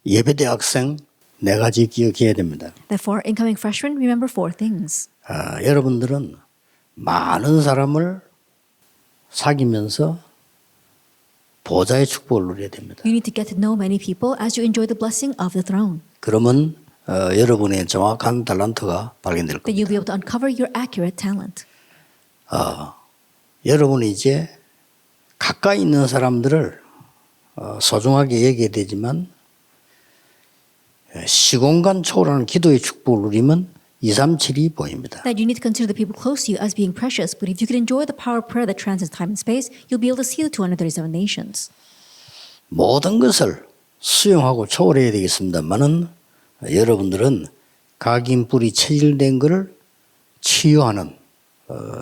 예비대학생 네 가지 기억해야 됩니다. Therefore, incoming freshmen, remember four things. 여러분들은 많은 사람을 사귀면서 보좌의 축복을 누려야 됩니다. You need to get to know many people as you enjoy the blessing of the throne. 그러면 여러분의 정확한 탤런트가 발견될 Then you'll 겁니다. be able to uncover your accurate talent. 여러분이 이제 가까이 있는 사람들을 소중하게 여겨야 되지만 시공간 초월하는 기도의 축복을 누리면 237이 보입니다. That you need to consider the people close to you as being precious, but if you can enjoy the power of prayer that transcends time and space, you'll be able to see the 237 nations. 모든 것을 수용하고 초월해야 되겠습니다만은 여러분들은 각인 뿔이 체질된 것을 치유하는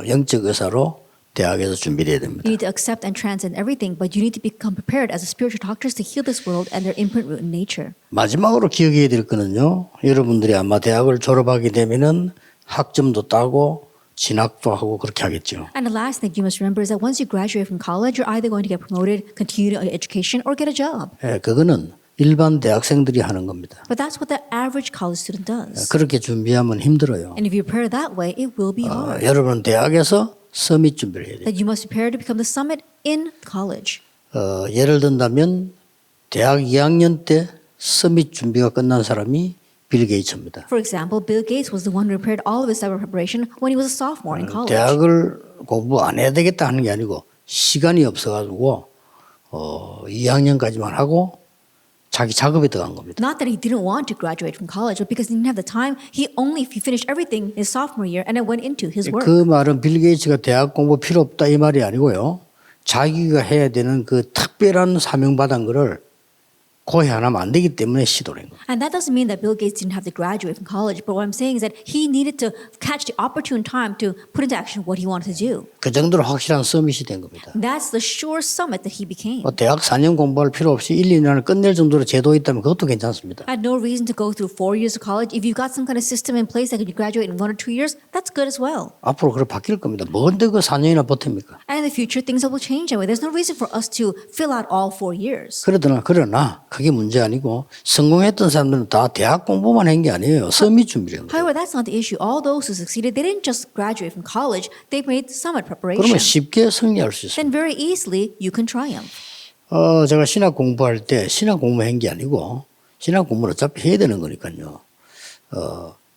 영적 의사로 대학에서 준비돼야 됩니다. You need to accept and transcend everything, but you need to become prepared as a spiritual doctors to heal this world and their imprint root in nature. 마지막으로 기억해야 될 거는요. 여러분들이 아마 대학을 졸업하게 되면은 학점도 따고 진학도 하고 그렇게 하겠죠. And the last thing you must remember is that once you graduate from college, you're either going to get promoted, continue education, or get a job. 그거는 일반 대학생들이 하는 겁니다. But that's what the average college student does. 그렇게 준비하면 힘들어요. And if you prepare that way, it will be hard. 여러분은 대학에서 서밋 준비를 해야 돼요. That you must prepare to become the summit in college. 예를 든다면 대학 2학년 때 서밋 준비가 끝난 사람이 빌 게이츠입니다. For example, Bill Gates was the one who prepared all of his cyber preparation when he was a sophomore in college. 대학을 공부 안 해야 되겠다 하는 게 아니고 시간이 없어가지고 2학년까지만 하고 자기 작업에 들어간 겁니다. Not that he didn't want to graduate from college, but because he didn't have the time, he finished everything his sophomore year and then went into his work. 그 말은 빌 게이츠가 대학 공부 필요 없다 이 말이 아니고요. 자기가 해야 되는 그 특별한 사명받은 거를 고해 안 하면 안 되기 때문에 시도를 한 겁니다. And that doesn't mean that Bill Gates didn't have to graduate from college, but what I'm saying is that he needed to catch the opportune time to put into action what he wanted to do. 그 정도로 확실한 서밋이 된 겁니다. That's the sure summit that he became. 대학 4년 공부할 필요 없이 1, 2년을 끝낼 정도로 제도 있다면 그것도 괜찮습니다. I had no reason to go through 4 years of college. If you've got some kind of system in place that you graduate in 1 or 2 years, that's good as well. 앞으로 그렇게 바뀔 겁니다. 뭔데 그 4년이나 버팁니까? And in the future, things will change that way. There's no reason for us to fill out all 4 years. 그러나 그게 문제 아니고 성공했던 사람들은 다 대학 공부만 한 게 아니에요. 서밋 준비를 한 거예요. However, that's not the issue. All those who succeeded, they didn't just graduate from college. They made summit 그러면 preparation. 쉽게 승리할 수 있어요. Then very easily, you can triumph. 제가 신학 공부할 때 신학 공부한 게 아니고 신학 공부를 어차피 해야 되는 거니까요.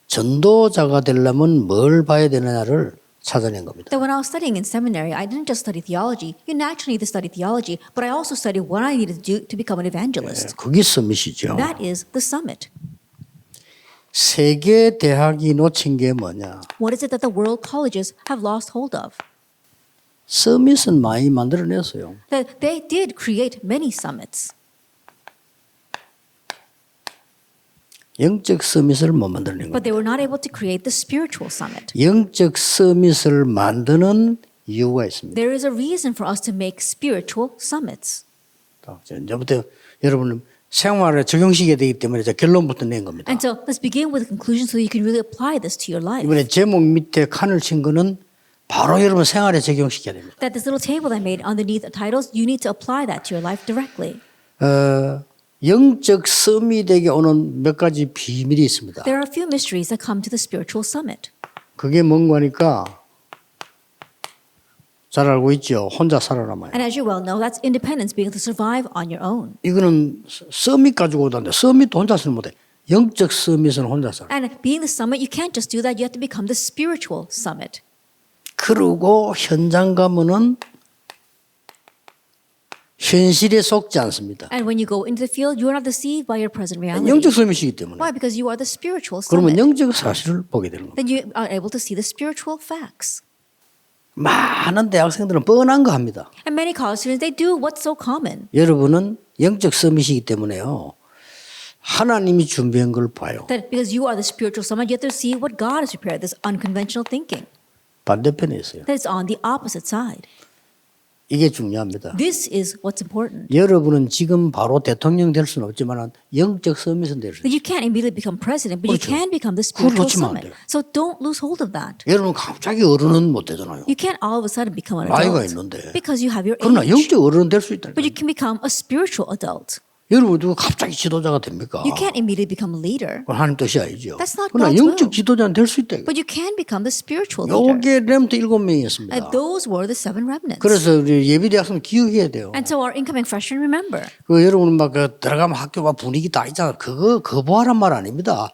전도자가 되려면 뭘 봐야 되느냐를 찾아낸 겁니다. That when I was studying in seminary, I didn't just study theology. You naturally need to study theology, but I also studied what I needed to do to become an evangelist. 그게 서밋이죠. That is the summit. 세계 대학이 놓친 게 뭐냐? What is it that the world colleges have lost hold of? 서밋은 많이 만들어냈어요. That they did create many summits, 영적 서밋을 못 만들어낸 but 겁니다. they were not able to create the spiritual summit. 영적 서밋을 만드는 이유가 있습니다. There is a reason for us to make spiritual summits. 이제부터 여러분 생활에 적용시켜야 되기 때문에 이제 결론부터 낸 겁니다. And so let's begin with the conclusion so you can really apply this to your life. 이번에 제목 밑에 칸을 친 거는 바로 여러분 생활에 적용시켜야 됩니다. That this little table I made underneath the titles, you need to apply that to your life directly. 영적 서밋에게 오는 몇 가지 비밀이 있습니다. There are a few mysteries that come to the spiritual summit. 그게 뭔가 하니까 잘 알고 있죠. 혼자 살아남아요. And as you well know, that's independence, being able to survive on your own. 이거는 서밋 가지고 오던데 서밋도 혼자서는 못해. 영적 서밋은 혼자 살아. And being the summit, you can't just do that. You have to become the spiritual summit. 그러고 현장 가면은 현실에 속지 않습니다. And when you go into the field, you are not deceived by your present reality. 영적 서밋이기 때문에. Why? Because you are the spiritual 그러면 summit. 영적 사실을 보게 되는 겁니다. Then you are able to see the spiritual facts. 많은 대학생들은 뻔한 거 합니다. And many college students, they do what's so common. 여러분은 영적 서밋이기 때문에요. 하나님이 준비한 걸 봐요. That because you are the spiritual summit, you have to see what God has prepared, this unconventional thinking. 반대편에 있어요. That is on the opposite side. 이게 중요합니다. This is what's important. 여러분은 지금 바로 대통령 될 수는 없지만 영적 서밋은 될 수 있어요. That you can't immediately become president, but you 그렇죠. can become the 그걸 spiritual 놓치면 안 summit. 돼요. So don't lose hold of that. 여러분 갑자기 어른은 못 되잖아요. You can't all of a sudden become an 나이가 adult 있는데. because you have your 그러나 age. 영적 어른은 될 수 있다. But you can become a spiritual adult. 여러분도 갑자기 지도자가 됩니까? You can't immediately become a leader. 그건 하나님 뜻이 아니죠. That's not 그러나 God's 영적 will. 지도자는 될 수 있다. But you can become the spiritual leader. 요게 렘트 7명이었습니다. And those were the 7 remnants. 그래서 우리 예비대학생 기억해야 돼요. And so our incoming freshmen remember. 그 여러분 막 그 들어가면 학교 막 분위기 다 있잖아. 그거 거부하란 말 아닙니다.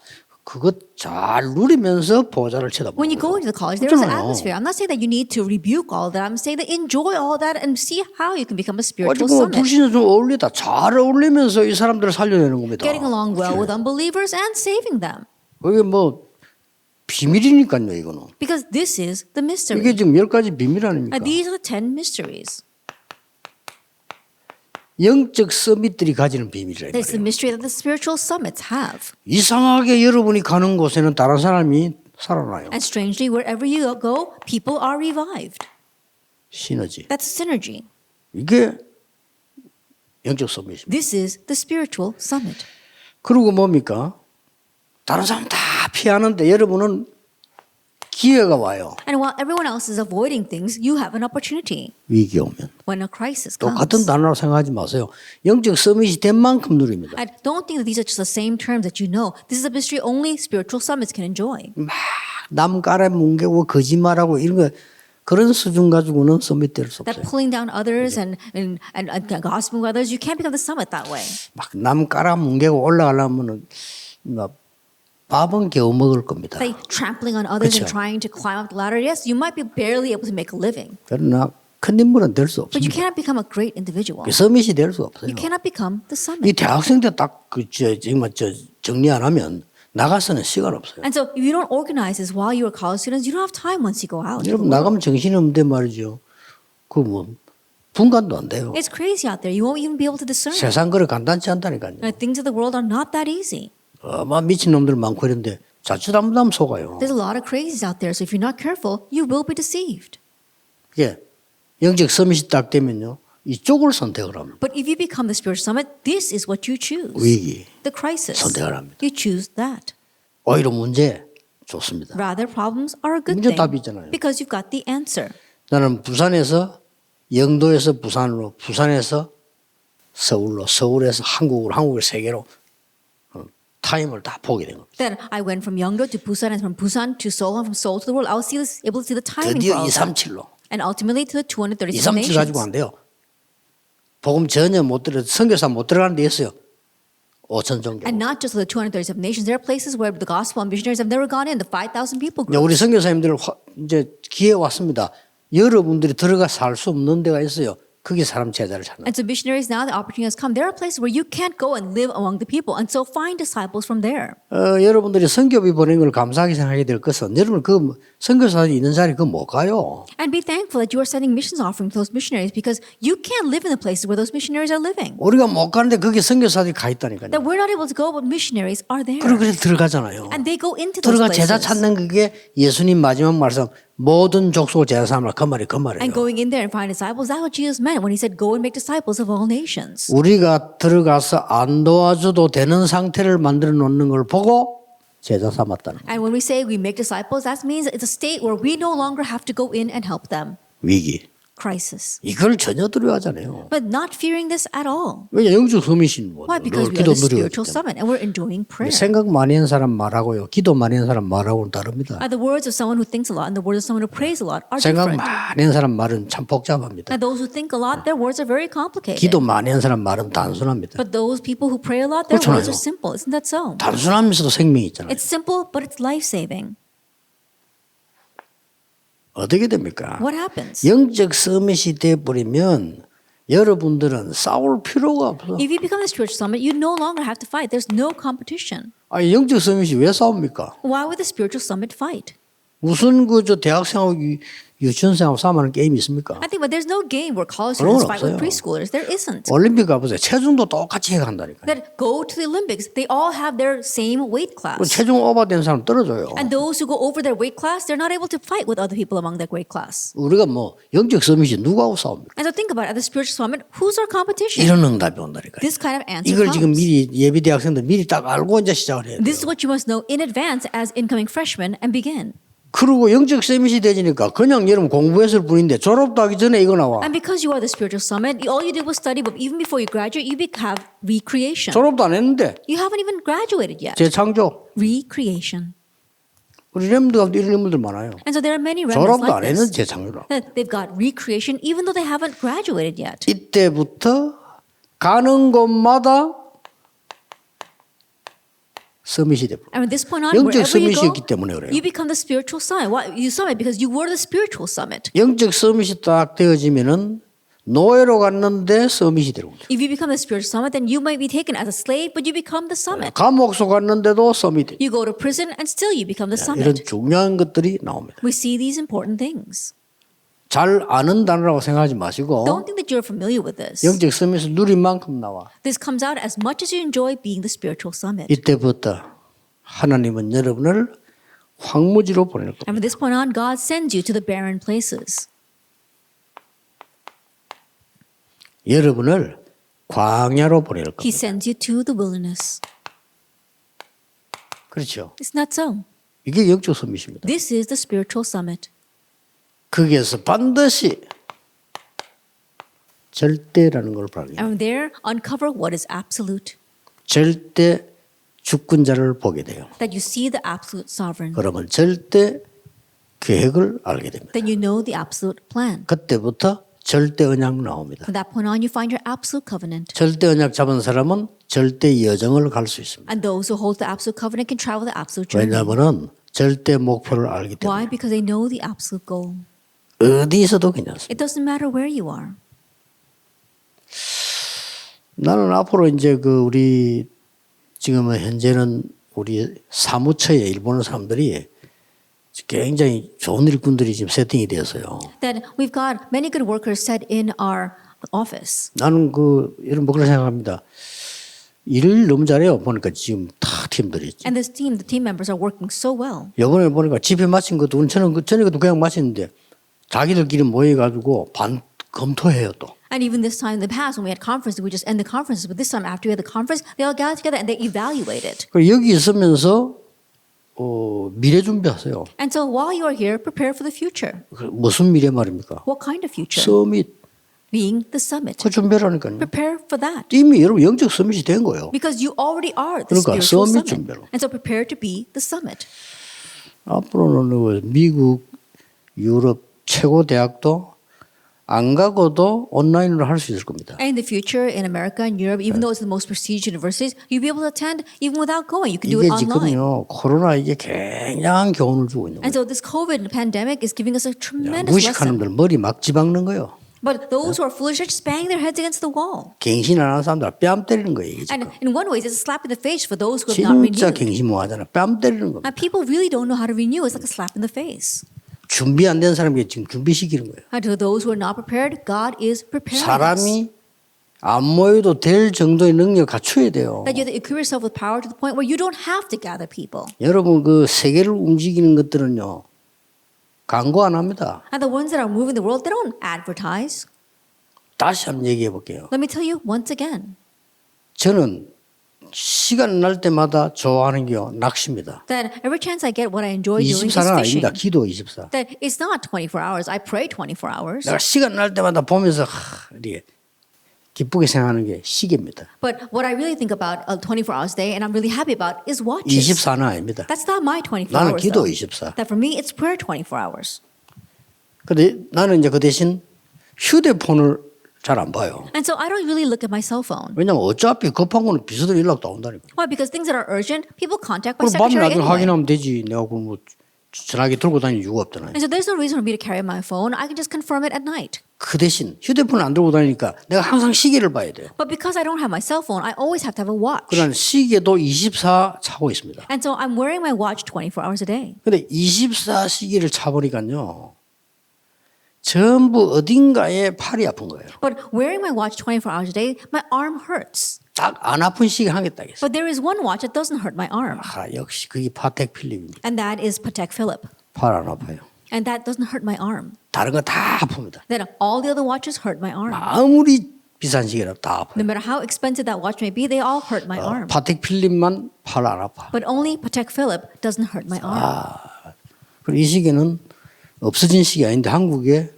그거 잘 누리면서 보좌를 쳐다보고. When you go into the college, there is an 그렇잖아요. atmosphere. I'm not saying that you need to rebuke all that. I'm saying that enjoy all that and see how you can become a spiritual 가지고 summit. 불신자 좀 어울리다 잘 어울리면서 이 사람들을 살려내는 겁니다. Getting along well with unbelievers and saving them. 이게 뭐 비밀이니까요, 이거는. Because this is the mystery. 이게 지금 10가지 비밀 아닙니까? And these are the 10 mysteries. 영적 서밋들이 가지는 비밀이라. It's the mystery that the spiritual summits have. 이상하게 여러분이 가는 곳에는 다른 사람이 살아나요. And strangely, wherever you go, people are revived. 시너지. That's synergy. 이게 영적 서밋입니다. This is the spiritual summit. 그리고 뭡니까? 다른 사람 다 피하는데 여러분은 기회가 와요. And while everyone else is avoiding things, you have an opportunity 위기 오면. when a crisis 똑같은 comes. 단어로 생각하지 마세요. 영적 서밋이 된 만큼 누립니다. I don't think that these are just the same terms that you know. This is a mystery only spiritual summits can enjoy. 남 깔아뭉개고 거짓말하고 이런 거 그런 수준 가지고는 서밋 될 수 That 없어요. pulling down others and gossiping with others, you can't become the summit that way. 막 남 깔아뭉개고 올라가려면은 막 밥은 겨우 먹을 겁니다. Like trampling on others and 그쵸. trying to climb up the ladder. Yes, you might be barely able to make a living, 그러나 큰 인물은 될 수 but you 없습니다. cannot become a great individual. 서밋이 될 수 없어요. You cannot become the 이 summit. 대학생 때 딱 정말 정리 안 하면 나가서는 시간 없어요. And so if you don't organize this while you are college students, you don't have time once you go out. 여러분 나가면 정신이 없는데 말이죠. 그 뭐 분간도 안 돼요. It's crazy out there. You won't even be able to discern. 세상 그래 간단치 않다니까요. Things of the world are not that easy. 막 미친 놈들 많고 이런데 자칫 잘못하면 속아요. There's a lot of crazies out there. So if you're not careful, you will be deceived. 이게 영적 서밋이 딱 되면요. 이쪽을 선택을 합니다. But if you become the spiritual summit, this is what you choose. 위기. The crisis. 선택을 합니다. You choose that. 오히려 문제 좋습니다. Rather, problems are a good 문제 thing 답이 있잖아요. because you've got the answer. 나는 부산에서 영도에서 부산으로, 부산에서 서울로, 서울에서 한국으로, 한국을 세계로 타임을 다 보게 된 겁니다. Then I went from Yeongdo to Busan and from Busan to Seoul and from Seoul to the world. I was able to see the timing 드디어 for all of that. 237로. And ultimately to the 237 237 가지고 nations. 안 돼요. 복음 전혀 못 들어, 선교사 못 들어가는 데 있어요. 5천 종교. And not just the 237 nations. There are places where the gospel and missionaries have never gone in. The 5,000 people 이제 group. 우리 선교사님들 이제 기회 왔습니다. 여러분들이 들어가 살 수 없는 데가 있어요. 그게 사람 제자를 찾는. And so missionaries now the opportunity has come. There are places where you can't go and live among the people, and so find disciples from there. 여러분들이 선교비 보낸 걸 감사하게 생각하게 될 것은 여러분 그 선교사들이 있는 자리 그거 못 가요. And be thankful that you are sending missions offering to those missionaries because you can't live in the places where those missionaries are living. 우리가 못 가는데 거기 선교사들이 가 있다니까요. That we're not able to go, but missionaries are there. 그리고 그래서 들어가잖아요. And they go into those 들어가 제자 places. 찾는 그게 예수님 마지막 말씀 모든 족속을 제자 삼으라 그 말이에요. And going in there and find disciples, that's what Jesus meant when he said, go and make disciples of all nations. 우리가 들어가서 안 도와줘도 되는 상태를 만들어 놓는 걸 보고 제자 삼았다는 거예요. And when we say we make disciples, that means it's a state where we no longer have to go in and help them. 위기. Crisis. 이걸 전혀 두려워하잖아요. But not fearing this at all. 왜냐 영적 서밋인 뭐 Why? Because we are 기도 the 누리고 spiritual summit and we're enjoying prayer. 생각 많이 한 사람 말하고요. 기도 많이 한 사람 말하고는 다릅니다. The words of someone who thinks a lot and the words of someone who prays a lot are 생각 different. 많이 한 사람 말은 참 복잡합니다. And those who think a lot, their words are very complicated. 기도 많이 한 사람 말은 단순합니다. But those people who pray a lot, their 그렇잖아요. words are simple. Isn't that so? 단순하면서도 생명이 있잖아요. It's simple, but it's life-saving. 어떻게 됩니까? What happens? 영적 서밋이 돼버리면 여러분들은 싸울 필요가 없어. If you become the spiritual summit, you no longer have to fight. There's no competition. 아니 영적 서밋이 왜 싸웁니까? Why would the spiritual summit fight? 무슨 그저 대학생하고 유치원생하고 싸움하는 게임이 있습니까? I think, but there's no game where college 그런 students 건 fight with 없어요. preschoolers. There isn't. 올림픽 가보세요. 체중도 똑같이 해간다니까요. That go to the Olympics, they all have their same weight 그 class. 체중 오버된 사람 떨어져요. And those who go over their weight class, they're not able to fight with other people among that weight class. 우리가 뭐 영적 서밋이 누구하고 싸웁니까? And so think about it, at the spiritual summit, who's our competition? 이런 응답이 온다니까요. This kind of answer 이걸 지금 comes. 미리 예비 대학생들 미리 딱 알고 이제 시작을 해야 돼요. This is what you must know in advance as incoming freshmen and begin. 그리고 영적 서밋이 되지니까 그냥 여러분 공부했을 뿐인데 졸업도 하기 전에 이거 나와. And because you are the spiritual summit, all you did was study, but even before you graduate, you have recreation. 졸업도 안 했는데 You haven't even graduated yet. 재창조. Recreation. 우리 렘드 가운데 이런 인물들 많아요. And so there are many remnants 졸업도 like 안 했는데 this. 재창조라. That they've got recreation even though they haven't graduated yet. 이때부터 가는 곳마다 서밋이 돼버려. And at this point on, 영적 wherever you go, 서밋이었기 때문에 그래요. you become the spiritual summit. Why? You summit because you were the spiritual summit. 영적 서밋이 딱 되어지면은 노예로 갔는데 서밋이 되는 거죠. If you become the spiritual summit, then you might be taken as a slave, but you become the summit. 감옥소 갔는데도 서밋이 돼요. You go to prison and still you become the 이런 summit. 중요한 것들이 나옵니다. We see these important things. 잘 아는 단어라고 생각하지 마시고 Don't think that you're familiar with this. 영적 서밋을 누린 만큼 나와. This comes out as much as you enjoy being the spiritual summit. 이때부터 하나님은 여러분을 황무지로 보낼 겁니다. And from this point on, God sends you to the barren places. 여러분을 광야로 보낼 He 겁니다. sends you to the wilderness. 그렇죠. Isn't that so? 이게 영적 서밋입니다. This is the spiritual summit. 거기에서 반드시 절대라는 걸 발견해요. And from there, uncover what is absolute. 절대 주권자를 보게 돼요. That you see the absolute sovereign. 그러면 절대 계획을 알게 됩니다. Then you know the absolute plan. 그때부터 절대 언약 나옵니다. From that point on, you find your absolute covenant. 절대 언약 잡은 사람은 절대 여정을 갈 수 있습니다. And those who hold the absolute covenant can travel the absolute journey. 왜냐하면 절대 목표를 알기 Why? 때문에 Because they know the absolute goal. 어디 있어도 괜찮습니다. It doesn't matter where you are. 나는 앞으로 이제 우리 지금은 현재는 우리 사무처에 일본 사람들이 굉장히 좋은 일꾼들이 지금 세팅이 되었어요. That we've got many good workers set in our office. 나는 이런 그렇게 생각합니다. 일을 너무 잘해요. 보니까 지금 다 팀들이. And this team, the team members are working so well. 이번에 보니까 집회 마친 것도 전에 것도 그냥 마치는데 자기들끼리 모여가지고 검토해요 또. And even this time in the past, when we had conferences, we just end the conferences. But this time, after we had the conference, they all gather together and they evaluate it. 그리고 여기 있으면서 미래 준비하세요. And so while you are here, prepare for the future. 무슨 미래 말입니까? What kind of future? 서밋. Being the summit. 그 준비라니까요. Prepare for that. 이미 여러분 영적 서밋이 된 거예요. Because you already are the 그러니까 spiritual 서밋 summit. 준비로. And so prepare to be the summit. 앞으로는 미국, 유럽 최고 대학도 안 가고도 온라인으로 할 수 있을 겁니다. And in the future, in America and Europe, even though it's the most prestigious universities, you'll be able to attend even without going. You can do 이게 it online. 지금요 코로나 이게 굉장한 교훈을 주고 있는 And 거예요. so this COVID pandemic is giving us a tremendous 무식하는 lesson. 놈들 머리 막 집박는 거예요. But those who are foolish are just banging their heads against the wall. 갱신 안 하는 사람들 뺨 때리는 거예요. 이게 And 지금. in one way, it's a slap in the face for those who have not 진짜 renewed. 갱신 뭐 하잖아. 뺨 때리는 겁니다. And people really don't know how to renew. It's like a slap in the face. 준비 안 된 사람에게 지금 준비시키는 거예요. And to those who are not prepared, God is preparing us. 사람이 안 모여도 될 정도의 능력 갖춰야 돼요. That you have to equip yourself with power to the point where you don't have to gather people. 여러분 세계를 움직이는 것들은요. 광고 안 합니다. And the ones that are moving the world, they don't advertise. 다시 한번 얘기해 볼게요. Let me tell you once again 저는 시간 날 때마다 좋아하는 게 낚시입니다. that every chance I get, what I enjoy doing is 24는 fishing. 아닙니다. 기도 24. That it's not 24 hours. I pray 24 hours. 내가 시간 날 때마다 보면서 이렇게 기쁘게 생각하는 게 시계입니다. But what I really think about 24 hours a day and I'm really happy about is watches. 24는 아닙니다. That's not my 24 나는 hours. 기도 though. 24. That for me, it's prayer 24 hours. 근데 나는 이제 그 대신 휴대폰을 잘 안 봐요. And so I don't really look at my cell phone. 왜냐면 어차피 급한 거는 비서들 연락도 온다니까. Why? Because things that are urgent, people contact my 그럼 밤에 secretary 나중에 anyway. 확인하면 되지. 내가 전화기 들고 다닐 이유가 없잖아요. And so there's no reason for me to carry my phone. I can just confirm it at night. 그 대신 휴대폰을 안 들고 다니니까 내가 항상 시계를 봐야 돼요. But because I don't have my cell phone, I always have to have a watch. 그러나 시계도 24 차고 있습니다. And so I'm wearing my watch 24 hours a day. 근데 24 시계를 차보니까요. 전부 어딘가에 팔이 아픈 거예요. But wearing my watch 24 hours a day, my arm hurts. 딱 안 아픈 시계 한 개 딱 있어요. But there is one watch that doesn't hurt my arm. 역시 그게 파텍 필립입니다. And that is Patek Philippe. 팔 안 아파요. And that doesn't hurt my arm. 다른 거 다 아픕니다. Then all the other watches hurt my arm. 아무리 비싼 시계라도 다 아파요. No matter how expensive that watch may be, they all hurt my arm. 파텍 필립만 팔 안 아파. But only Patek Philippe doesn't hurt my arm. 그리고 이 시계는 없어진 시계 아닌데 한국에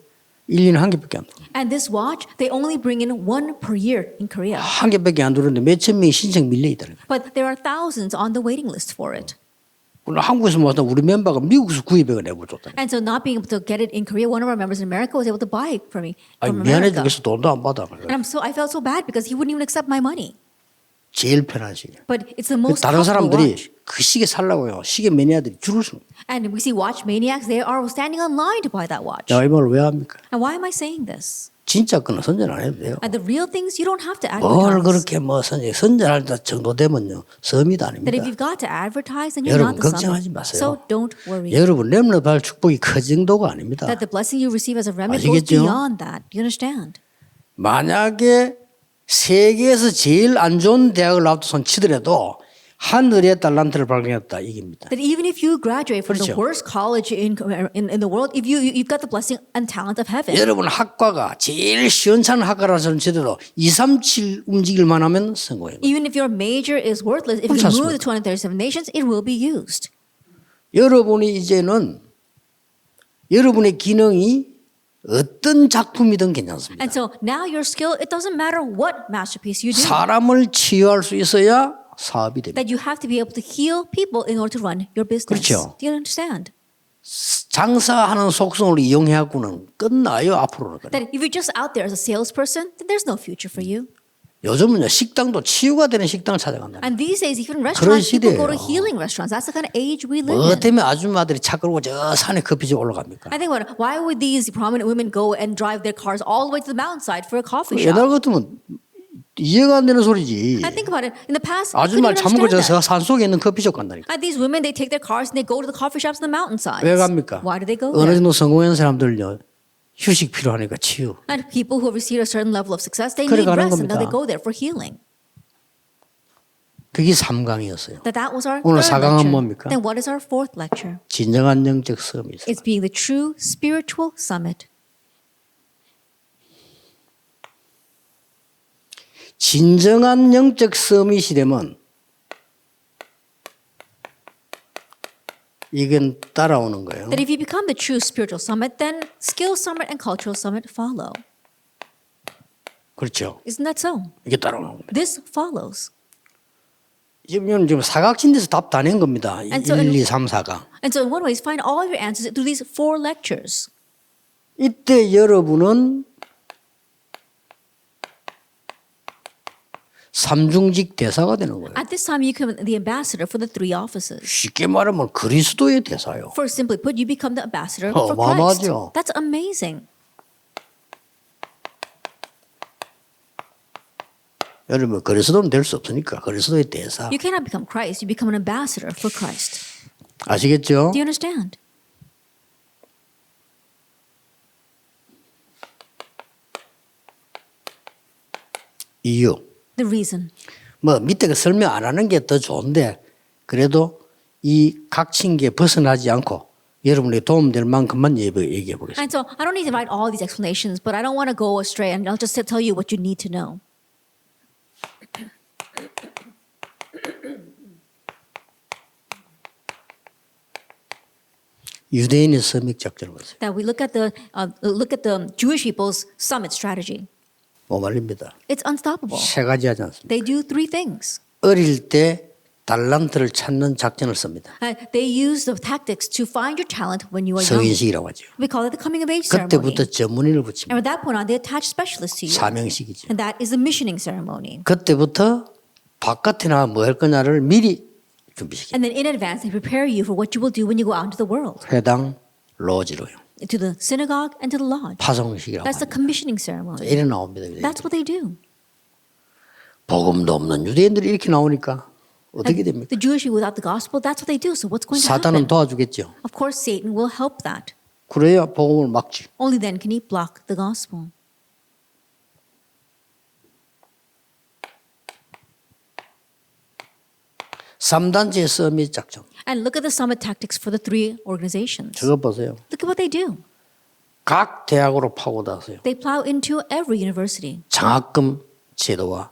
1년에 한 개밖에 안 들어. And this watch, they only bring in one per year in Korea. 한 개밖에 안 들었는데 몇천 명이 신청 밀려 있다는 거예요. But there are thousands on the waiting list for it. 물론 한국에서 못한 우리 멤버가 미국에서 구입해가 내보줬다는 거예요. And so not being able to get it in Korea, one of our members in America was able to buy it for me 아니 from 미안해 America. 죽겠어 돈도 안 받아. And I felt so bad because he wouldn't even accept my money. 제일 편한 시계. But it's the most 다른 comfortable 사람들이 watch. 그 시계 살라고요. 시계 매니아들이 줄을 서는 거예요. And we see watch maniacs, they are standing on line to buy that watch. 야, 이 말을 왜 합니까? And why am I saying this? 진짜 거는 선전 안 해도 돼요. And the real things you don't have to 뭘 advertise. 그렇게 뭐 선전할 정도 되면요 섬이도 That 아닙니다. if you've got to advertise, then you're 여러분 not the 걱정하지 summit. 마세요. So don't worry. 여러분 렘넌트 받을 축복이 그 정도가 아닙니다. That the blessing you receive as a remnant goes 아시겠죠? beyond that. You understand? 만약에 세계에서 제일 안 좋은 대학을 나와도 손 치더라도 하늘의 달란트를 발견했다 이깁니다. That even if you graduate from the 그렇죠. worst college in the world, if you've got the blessing and talent of heaven, 여러분 학과가 제일 시원찮은 학과라서 치더라도 237 움직일만 하면 성공해요. even if your major is worthless, if you 그렇지 move 않습니까? the 237 nations, it will be used. 여러분이 이제는 여러분의 기능이 어떤 작품이든 괜찮습니다. And so now your skill, it doesn't matter what masterpiece you do, 사람을 치유할 수 있어야 사업이 됩니다. that you have to be able to heal people in order to run your business. 그렇죠. Do you understand? 장사하는 속성을 이용해갖고는 끝나요 앞으로는. That if you're just out there as a salesperson, then there's no future for you. 요즘은요 식당도 치유가 되는 식당을 찾아간다. And these days, even restaurants, 그런 people go to 시대예요. healing restaurants. That's the kind of age we live 뭐 in. 때문에 아줌마들이 차 끌고 저 산에 커피숍 올라갑니까? I think about it. Why would these prominent women go and drive their cars all the way to the mountainside for a coffee shop? 옛날 같으면 이해가 안 되는 소리지. I think about it. In the past, 아줌마 couldn't 참고 understand 저 that. 산속에 있는 커피숍 간다니까. And these women, they take their cars and they go to the coffee shops in the mountainsides. 왜 갑니까? Why do they go 어느 there? 정도 성공한 사람들요 휴식 필요하니까 치유. And people who have received a certain level of success, they 그래 need 가는 rest, and now they 겁니다. go there for healing. 그게 3강이었어요. That was our 오늘 third 4강은 lecture. 뭡니까? Then what is our fourth lecture? 진정한 영적 섬이 있어요. It's being the true spiritual summit. 진정한 영적 서밋이 되면 이건 따라오는 거예요. That if you become the true spiritual summit, then skill summit and cultural summit follow. 그렇죠. Isn't that so? 이게 따라오는 겁니다. This follows. 지금 사각지대에서 답 다 낸 겁니다. And so 1, 2, 3, 4강. And so in one way, find all your answers through these 4 lectures. 이때 여러분은 삼중직 대사가 되는 거예요. At this time, you become the ambassador for the 3 offices. 쉽게 말하면 그리스도의 대사요. For simply put, you become the ambassador for Christ. 어마어마하죠. That's amazing. 여러분 그리스도는 될 수 없으니까 그리스도의 대사. You cannot become Christ. You become an ambassador for Christ. 아시겠죠? Do you understand? 이유. The reason. 뭐 밑에 그 설명 안 하는 게 더 좋은데 그래도 이 각층기에 벗어나지 않고 여러분에게 도움될 만큼만 얘기해 보겠습니다. And so I don't need to write all these explanations, but I don't want to go astray, and I'll just tell you what you need to know. 유대인의 서밋 작전을 보세요. That we look at the Jewish people's summit strategy. 뭐 말입니다. It's unstoppable. 세 가지 하지 않습니다. They do 3 things. 어릴 때 달란트를 찾는 작전을 씁니다. They use the tactics to find your talent when you are young. 성인식이라고 하죠. We call it the coming of age ceremony. 그때부터 전문의를 And 붙입니다. at that point on, they attach specialists to you. 사명식이죠. And that is the missioning ceremony. 그때부터 바깥에 나가 뭐 할 거냐를 미리 준비시킵니다. And then in advance, they prepare you for what you will do when you go out into the world. 회당 로지로요. To the synagogue and to the lodge. 파송식이라고 That's the 합니다. commissioning ceremony. 이래 나옵니다. That's what they do. 복음도 없는 유대인들이 이렇게 나오니까 어떻게 됩니까? The Jewish people without the gospel, that's what they do. So what's going to 사단은 happen? 도와주겠죠. Of course, Satan will help that. 그래야 복음을 막지. Only then can he block the gospel. 삼단체 서밋 작전. And look at the summit tactics for the 3 organizations. 저거 보세요. Look at what they do. 각 대학으로 파고들어서요. They plow into every university. 장학금 제도와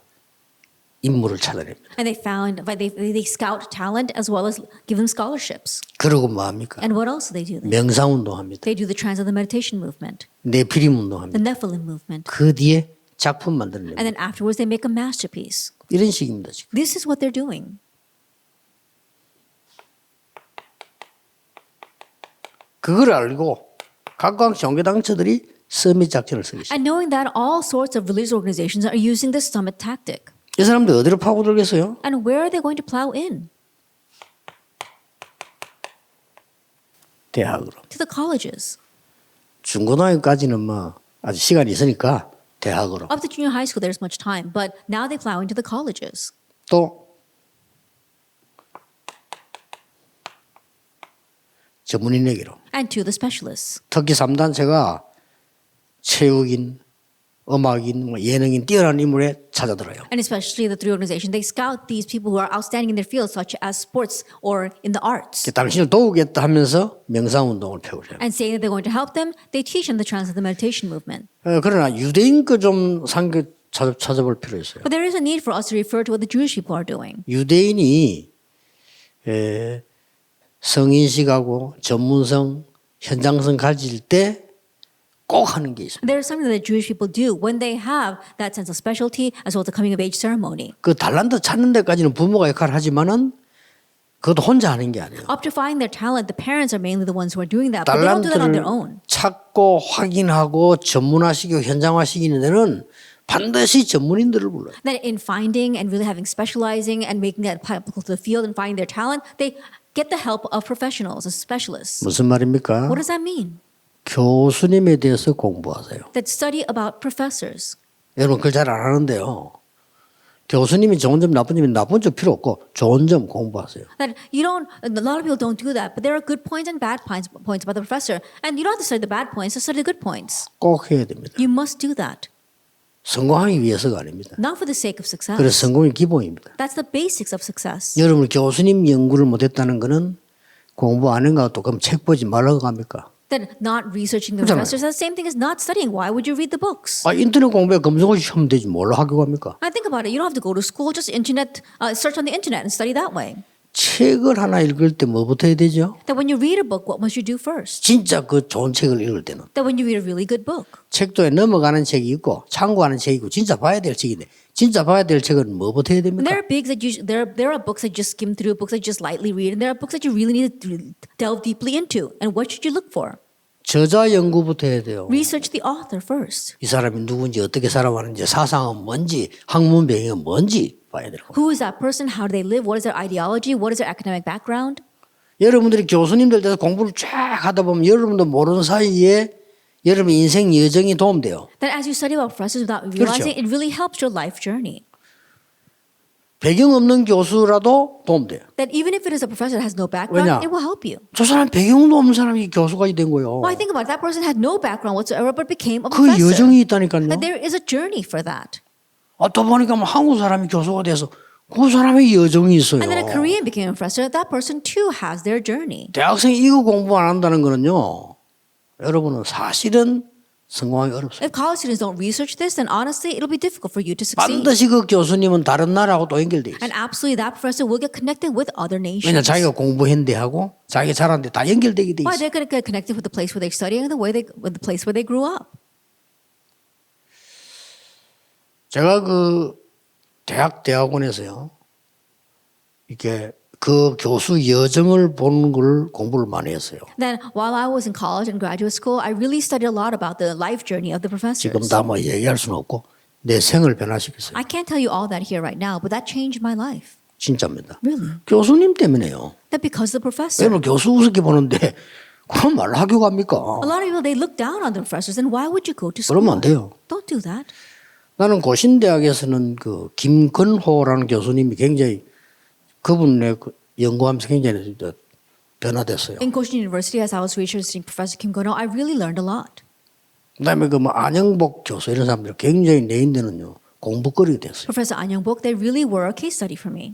인물을 찾아냅니다. And they scout talent as well as give them scholarships. 그러고 뭐 합니까? And what else do they do? 명상운동합니다. They do the Transcendental Meditation movement, 네피림 the 운동합니다. Nephilim movement. 그 뒤에 작품 만들어냅니다. And then afterwards they make a masterpiece. 이런 식입니다. 지금. This is what they're doing. 그걸 알고 각각 종교단체들이 서밋 작전을 쓰기 시작합니다. And knowing that all sorts of religious organizations are using this summit tactic. 이 사람들 어디로 파고들겠어요? And where are they going to plow in? 대학으로. To the colleges. 중고등학교까지는 뭐 아직 시간이 있으니까 대학으로. Up to junior high school, there's much time, but now they plow into the colleges. 또 전문인에게로. And to the specialists. 특히 3단체가 체육인, 음악인, 뭐 예능인 뛰어난 인물에 찾아들어요. And especially the three organizations, they scout these people who are outstanding in their fields, such as sports or in the arts. 당신을 도우겠다 하면서 명상운동을 펴오셔요. And saying that they're going to help them, they teach them the Transcendental Meditation movement. 그러나 유대인 거 좀 찾아볼 필요 있어요. But there is a need for us to refer to what the Jewish people are doing. 유대인이 성인식하고 전문성, 현장성 가질 때 꼭 하는 게 있습니다. There is something that Jewish people do when they have that sense of specialty as well as the coming of age ceremony. 그 달란트 찾는 데까지는 부모가 역할을 하지만은 그것도 혼자 하는 게 아니에요. Up to finding their talent, the parents are mainly the ones who are doing that, but they don't do that on their 달란트를 own. 찾고 확인하고 전문화시키고 현장화시키는 데는 반드시 전문인들을 불러요. That in finding and really having specializing and making that applicable to the field and finding their talent, they get the help of professionals and specialists. 무슨 말입니까? What does that mean? 교수님에 대해서 공부하세요. That study about professors. 여러분 그걸 잘 안 하는데요. 교수님이 좋은 점 나쁜 점이 나쁜 점 필요 없고 좋은 점 공부하세요. That you don't, a lot of people don't do that, but there are good points and bad points about the professor. And you don't have to study the bad points, just study the good points. 꼭 해야 됩니다. You must do that. 성공하기 위해서가 아닙니다. Not for the sake of success. 그래서 성공이 기본입니다. That's the basics of success. 여러분 교수님 연구를 못했다는 것은 공부 안 한 것도 그럼 책 보지 말라고 합니까? That not researching the 그렇잖아요. professors, that's the same thing as not studying. Why would you read the books? 인터넷 공부에 검색을 하면 되지 뭘로 학교 갑니까? I think about it. You don't have to go to school. Just search on the internet and study that way. 책을 하나 읽을 때 뭐부터 해야 되죠? That when you read a book, what must you do first? 진짜 그 좋은 책을 읽을 때는 That when you read a really good book. 책도에 넘어가는 책이 있고 참고하는 책이 있고 진짜 봐야 될 책인데 진짜 봐야 될 책은 뭐부터 해야 And 됩니까? there are books that you just skim through, books that you just lightly read, and there are books that you really need to delve deeply into. And what should you look for? 저자 연구부터 해야 돼요. Research the author first. 이 사람이 누군지 어떻게 살아왔는지 사상은 뭔지 학문 배경은 뭔지 봐야 되는 거예요. Who is that person? How do they live? What is their ideology? What is their academic background? 여러분들이 교수님들 돼서 공부를 쫙 하다 보면 여러분도 모르는 사이에 여러분 인생 여정이 도움돼요. That as you study about professors without realizing, it really helps your life journey. 배경 없는 교수라도 도움돼요. That even if it is a professor that has no background, 왜냐? it will help you. 저 사람 배경도 없는 사람이 교수가 된 거예요. Well, I think about it. That person had no background whatsoever, but became a 그 professor. 여정이 있다니까요. That there is a journey for that. 또 보니까 뭐 한국 사람이 교수가 돼서 그 사람의 여정이 있어요. And then a Korean became a professor. That person too has their journey. 대학생이 이거 공부 안 한다는 거는요. 여러분은 사실은 성공하기 어렵습니다. If college students don't research this, then honestly, it'll be difficult for you to succeed. 반드시 그 교수님은 다른 나라하고 또 연결돼 있어요. And absolutely, that professor will get connected with other nations. 왜냐 자기가 공부한 데하고 자기가 자란 데 다 연결되게 돼 Why? 있어요. They're going to get connected with the place where they study and with the place where they grew up. 제가 그 대학원에서요. 이렇게 그 교수 여정을 보는 걸 공부를 많이 했어요. Then, while I was in college and graduate school, I really studied a lot about the life journey of the professors. 지금 다 뭐 얘기할 수는 없고 내 생을 변화시켰어요. I can't tell you all that here right now, but that changed my life. 진짜입니다. Really? 교수님 때문에요. That because of the professor. 여러분 교수 우습게 보는데 그럼 말로 학교 갑니까? A lot of people, they look down on the professors. Then why would you go to school? 그러면 안 돼요. Don't do that. 나는 고신대학에서는 그 김건호라는 교수님이 굉장히 그분의 그 연구하면서 굉장히 변화됐어요. In Koshin University, as I was researching Professor Kim Gono, I really learned a lot. 그다음에 그 뭐 안영복 교수 이런 사람들 굉장히 내 인데는요 공부거리가 됐어요. Professor An Young-bok, they really were a case study for me.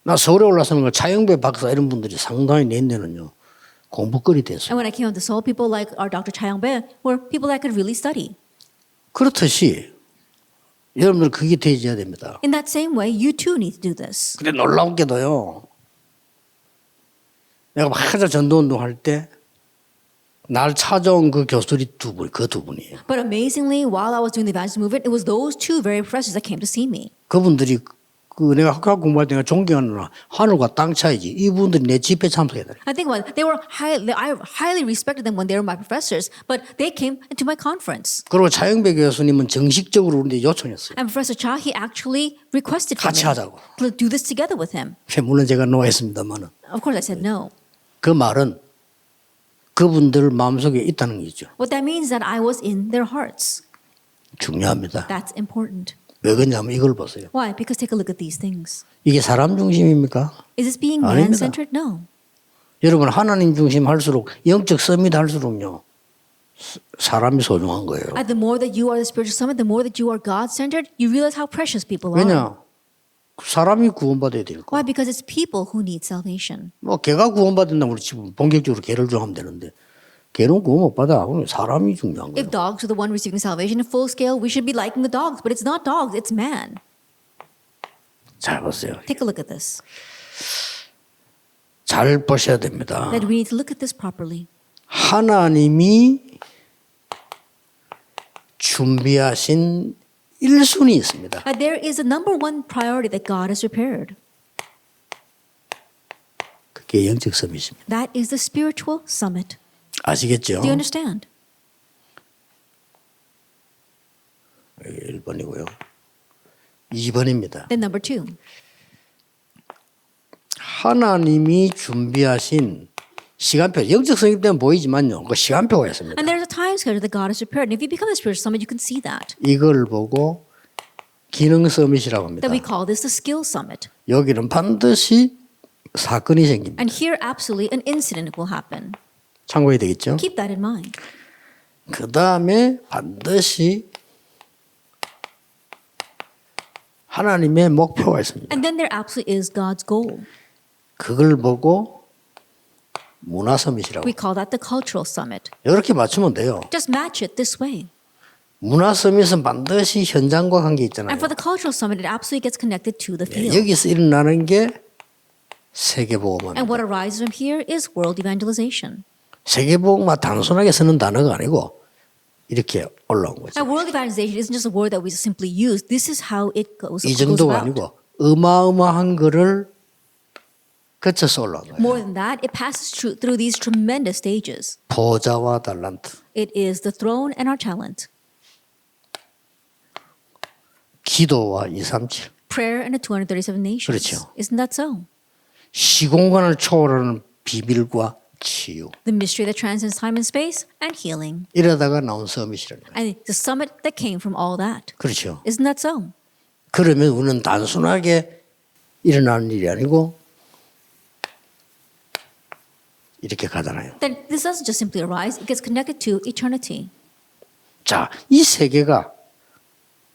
나 서울에 올라서는 거 차영배 박사 이런 분들이 상당히 내 인데는요 공부거리 됐어요. And when I came to Seoul, people like our Dr. Cha Young-bae were people that could really study. 그렇듯이 여러분들 그게 되어야 됩니다. In that same way, you too need to do this. 근데 놀라운 게도요. 내가 한자 전도운동 할 때 날 찾아온 그 교수들이 그 두 분이에요. But amazingly, while I was doing the evangelism movement, it was those two very professors that came to see me. 그분들이 그 내가 학교 공부할 때 내가 존경하는 하늘과 땅 차이지. 이분들이 내 집회 참석해야 돼. I think about it, I highly respected them when they were my professors, but they came to my conference. 그리고 차영배 교수님은 정식적으로 우리한테 요청했어요. And Professor Cha, he actually requested for 같이 me 하자고. to do this together with him. 물론 제가 노했습니다만은 Of course, I said no. 그 말은 그분들 마음속에 있다는 거죠. What that means is that I was in their hearts. 중요합니다. That's important. 왜 그러냐면 이걸 보세요. Why? Because take a look at these things. 이게 사람 중심입니까? Is this being 아닙니다. man-centered? No. 여러분 하나님 중심 할수록 영적 서밋 할수록요. 사람이 소중한 거예요. The more that you are the spiritual summit, the more that you are God-centered, you realize how precious people are. 왜냐? 사람이 구원받아야 되니까. Why? Because it's people who need salvation. 뭐 개가 구원받는다고 우리 지금 본격적으로 개를 좀 하면 되는데 개는 구원 못 받아. 사람이 중요한 거예요. If dogs are the one receiving salvation in full scale, we should be liking the dogs, but it's not dogs, it's man. 잘 보세요. Take a look at this. 잘 보셔야 됩니다. That we need to look at this properly. 하나님이 준비하신 1순위 있습니다. There is a number one priority that God has prepared. 그게 영적 서밋입니다. That is the spiritual summit. 아시겠죠? Do you understand? 1번이고요. 2번입니다. Then number two. 하나님이 준비하신 시간표, 영적 성립 때문에 보이지만요. 그 시간표가 있습니다. And there's a time schedule that God has prepared. And if you become the spiritual summit, you can see that. 이걸 보고 기능 서밋이라고 합니다. That we call this the skill summit. 여기는 반드시 사건이 생깁니다. And here, absolutely, an incident will happen. 참고해야 되겠죠? Keep that in mind. 그 다음에 반드시 하나님의 목표가 있습니다. And then there absolutely is God's goal. 그걸 보고 문화 서밋이라고. We call that the cultural summit. 이렇게 맞추면 돼요. Just match it this way. 문화 서밋은 반드시 현장과 관계 있잖아요. And for the cultural summit, it absolutely gets connected to the field. 여기서 일어나는 게 And 세계복음화입니다. what arises from here is world evangelization. 세계복음화 단순하게 쓰는 단어가 아니고 이렇게 올라온 거죠. And world evangelization isn't just a word that we simply use. This is how it goes 이 정도가 about. 아니고 어마어마한 거를 거쳐서 올라온 거예요. More than that, it passes through these tremendous stages. 보좌와 달란트, It is the throne and our talent, 기도와 237, prayer and the 237 nations. 그렇죠. Isn't that so? 시공간을 초월하는 비밀과 치유. The mystery that transcends time and space and healing. 이러다가 나온 서밋이라는 거예요. And the summit that came from all that. 그렇죠. Isn't that so? 그러면 우리는 단순하게 일어나는 일이 아니고 이렇게 가잖아요. Then this doesn't just simply arise, it gets connected to eternity. 자, 이 세 개가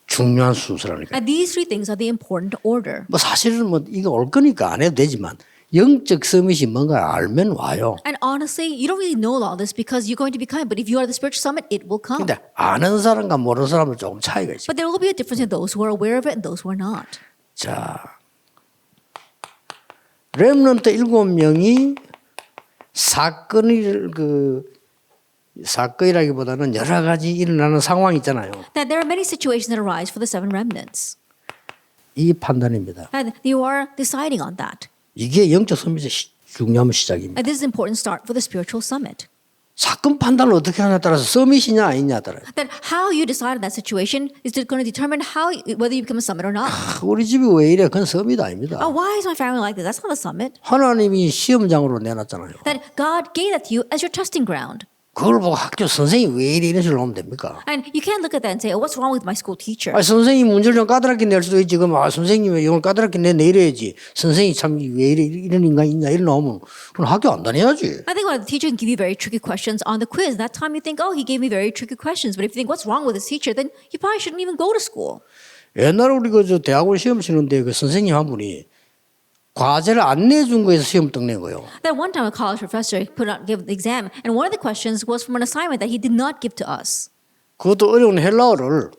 중요한 순서라니까. And these three things are the important order. 뭐 사실은 뭐 이거 올 거니까 안 해도 되지만 영적 서밋이 뭔가 알면 와요. And honestly, you don't really know all this because you're going to be kind. But if you are the spiritual summit, it will come. 근데 아는 사람과 모르는 사람은 조금 차이가 있어요. But there will be a difference in those who are aware of it and those who are not. 자, 렘넌트 7명이 사건이라기보다는 여러 가지 일어나는 상황이 있잖아요. That there are many situations that arise for the seven remnants. 이 판단입니다. And you are deciding on that. 이게 영적 서밋의 중요한 시작입니다. And this is an important start for the spiritual summit. 사건 판단을 어떻게 하냐에 따라서 서밋이냐 아니냐에 따라요. That how you decide on that situation is going to determine whether you become a summit or not. 우리 집이 왜 이래? 그건 서밋 아닙니다. Oh, why is my family like this? That's not a summit. 하나님이 시험장으로 내놨잖아요. That God gave that to you as your testing ground. 그걸 보고 학교 선생님이 왜 이래 이런 식으로 하면 됩니까? And you can't look at that and say, oh, what's wrong with my school teacher? 선생님 문제를 좀 까다롭게 낼 수도 있지. 그럼 선생님이 이걸 까다롭게 내려야지. 선생님이 참 왜 이래 이런 인간 있냐 이런 나오면 그럼 학교 안 다녀야지. I think the teacher can give you very tricky questions on the quiz. That time you think, oh, he gave me very tricky questions. But if you think, what's wrong with this teacher, then you probably shouldn't even go to school. 옛날에 우리 저 대학원 시험 치는데 그 선생님 한 분이 과제를 안 내준 거에서 시험 떡낸 거예요. That one time a college professor gave the exam, and one of the questions was from an assignment that he did not give to us. 그것도 어려운 헬라어를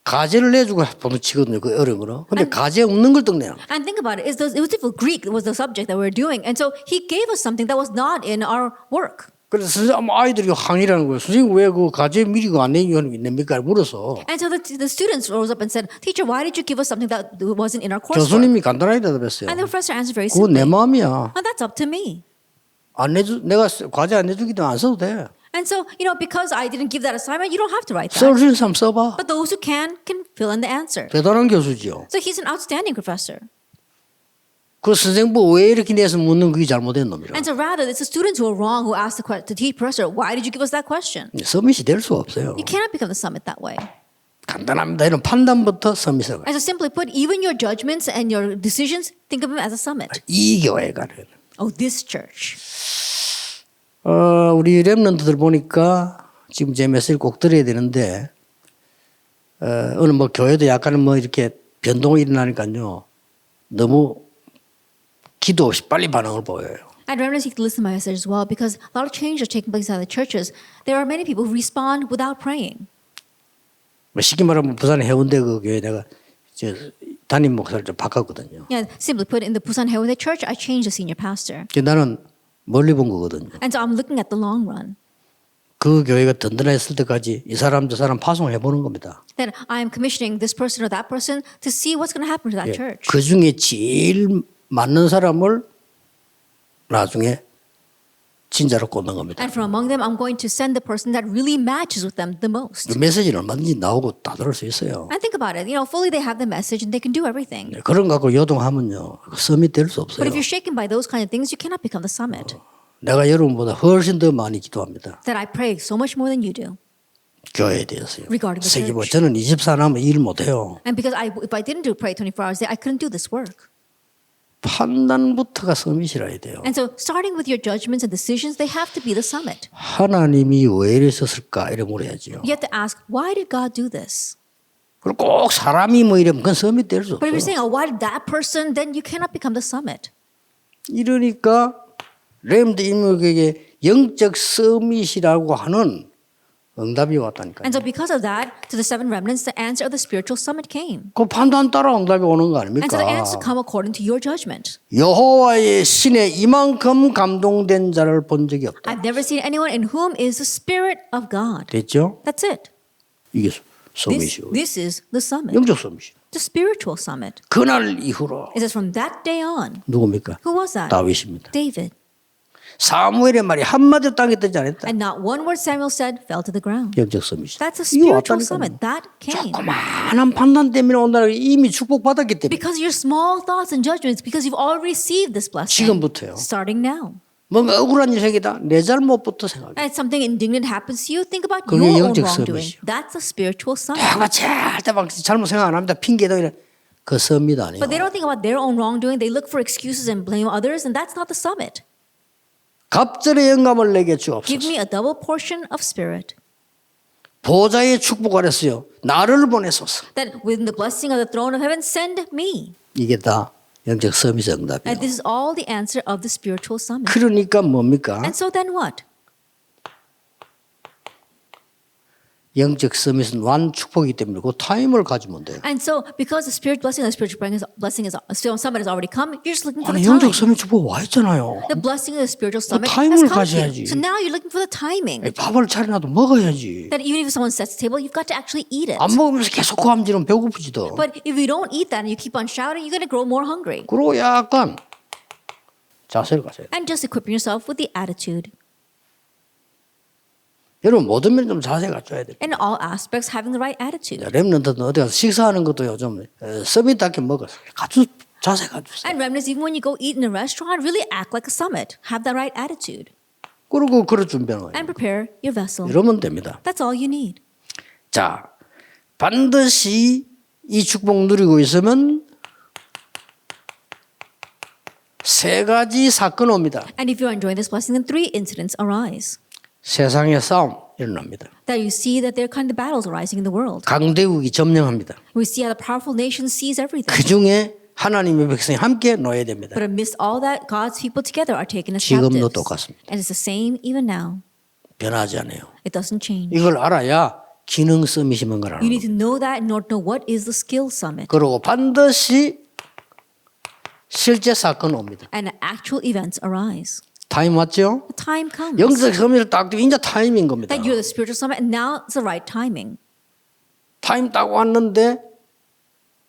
가제를 내주고 보통 치거든요. 그 어려운 거는. 근데 가제 없는 걸 떡내요. And think about it. It was if Greek was the subject that we were doing. And so he gave us something that was not in our work. 그래서 선생님 아이들이 항의라는 거예요. 선생님 왜 그 가제 미리 안 내니까 물어서 And so the students rose up and said, Teacher, why did you give us something that wasn't in our coursework? 교수님이 간단하게 대답했어요. And the professor answered very 그건 내 simply, 마음이야. oh, that's up to me. 내가 과제 안 내주기도 안 써도 돼. And so, because I didn't give that assignment, you don't have to write 쓸 that. 수 있는 사람 써봐. But those who can fill in the answer. 대단한 교수지요. So he's an outstanding professor. 그 선생부 왜 이렇게 내서 묻는 그게 잘못된 놈이라. And so rather, it's the students who are wrong who ask the professor, why did you give us that question? 서밋이 될 수가 없어요. You cannot become the summit that way. 간단합니다. 이런 판단부터 서밋을 가요. And so simply put, even your judgments and your decisions, think of them as a summit. 이 교회가 그래요. Oh, this church. 우리 렘넌트들 보니까 지금 제 메시지를 꼭 들어야 되는데 어느 뭐 교회도 약간은 뭐 이렇게 변동이 일어나니까요. 너무 기도 없이 빨리 반응을 보여요. I'd rather you listen to my message as well because a lot of change are taking place inside the churches. There are many people who respond without praying. 뭐 쉽게 말하면 부산 해운대 그 교회 내가 담임 목사를 좀 바꿨거든요. Yeah, simply put, in the Busan Haeundae Church, I changed the senior pastor. 나는 멀리 본 거거든요. And so I'm looking at the long run. 그 교회가 든든했을 때까지 이 사람 저 사람 파송해 보는 겁니다. That I am commissioning this person or that person to see what's going to happen to that church. 그 중에 제일 맞는 사람을 나중에 진짜로 꽂는 겁니다. And from among them, I'm going to send the person that really matches with them the most. 그 메시지는 얼마든지 나오고 다 들을 수 있어요. And think about it. Fully they have the message and they can do everything. 그런 거 갖고 요동하면요. 서밋 될 수 없어요. But if you're shaken by those kind of things, you cannot become the summit. 내가 여러분보다 훨씬 더 많이 기도합니다. That I pray so much more than you do. 교회에 대해서요. Regarding the 세계보 church. 저는 24 하면 일 못해요. And because if I didn't do pray 24 hours a day, I couldn't do this work. 판단부터가 서밋이라 해야 돼요. And so starting with your judgments and decisions, they have to be the summit. 하나님이 왜 이랬었을까 이래 물어야지요. You have to ask, why did God do this? 그리고 꼭 사람이 뭐 이러면 그건 서밋 될 수 But if you're 없어요. saying, oh, why did that person, then you cannot become the summit. 이러니까 렘드 인물에게 영적 서밋이라고 하는 응답이 왔다니까요. And so because of that, to the seven remnants, the answer of the spiritual summit came. 그 판단 따라 응답이 오는 거 And 아닙니까? so the answer come according to your judgment. 여호와의 신에 이만큼 감동된 자를 본 적이 없다. I've never seen anyone in whom is the Spirit of God. 됐죠? That's it. 이게 This, 서밋이요. this is the summit, 영적 서밋이. the spiritual summit. 그날 이후로 It says from that day on. 누굽니까? Who was that? 다윗입니다. David. 사무엘의 말이 한마디도 땅에 뜨지 않았다. And not one word Samuel said fell to the ground. 영적 서밋이. That's a 이거 spiritual 왔다니까요. summit. That came. 조그마한 판단 때문에 온다는 게 이미 축복받았기 때문에. Because your small thoughts and judgments, because you've already received this blessing. 지금부터요. Starting now. 뭔가 억울한 일 생기다. 내 잘못부터 생각해. And something indignant happens to you, think about 그게 your own 영적 wrongdoing. 서밋이요. That's a spiritual summit. 내가 절대 막 잘못 생각 안 합니다. 핑계도 이래. 그 서밋 아니에요. But they don't think about their own wrongdoing. They look for excuses and blame others, and that's not the summit. 갑절의 영감을 내게 Give 주옵소서. me a double portion of spirit. 보좌의 축복 아래서요. 나를 보내소서. That within the blessing of the throne of heaven, send me. 이게 다 영적 서밋의 응답이에요. And this is all the answer of the spiritual summit. 그러니까 뭡니까? And so then what? 영적 서밋은 완 축복이기 때문에 그 타임을 가지면 돼요. And so because the spirit blessing, the spiritual blessing is summit has already come, you're just looking for the 아니 time. 영적 서밋 축복 와 있잖아요. The blessing of the spiritual summit 타임을 has come to 가져야지. you. So now you're looking for the timing. 밥을 차려놔도 먹어야지. That even if someone sets the table, you've got to actually eat it. 안 먹으면서 계속 고함지면 배고프지도. But if you don't eat that and you keep on shouting, you're going to grow more hungry. 그리고 약간 자세를 가져야 돼요. And just equipping yourself with the attitude. 여러분 모든 면좀 자세 갖춰야 돼요. In all aspects, having the right attitude. 렘넌트는 어디 가서 식사하는 것도요 좀 서밋답게 먹어서 아주 자세 갖추세요. And remnants, even when you go eat in a restaurant, really act like a summit. Have the right attitude. 그리고 그릇 준비하는 거예요. And prepare your vessel. 이러면 됩니다. That's all you need. 자, 반드시 이 축복 누리고 있으면 세 가지 사건 옵니다. And if you're enjoying this blessing, then 3 incidents arise. 세상의 싸움 일어납니다. That you see that there are kind of battles arising in the world. 강대국이 점령합니다. We see how the powerful nation sees everything. 그 중에 하나님의 백성이 함께 놓여야 됩니다. But amidst all that, God's people together are taken as 지금도 captives. 똑같습니다. And it's the same even now. 변하지 않아요. It doesn't change. 이걸 알아야 기능 서밋이 뭔가를 You 아는 need to know that in order to know what is the skill summit. 그리고 반드시 실제 사건이 옵니다. And actual events arise. 타임 왔죠? The time comes 영적 서밋을 딱 되면 이제 타임인 겁니다. that you're the spiritual summit, and now it's the right timing. 타임 딱 왔는데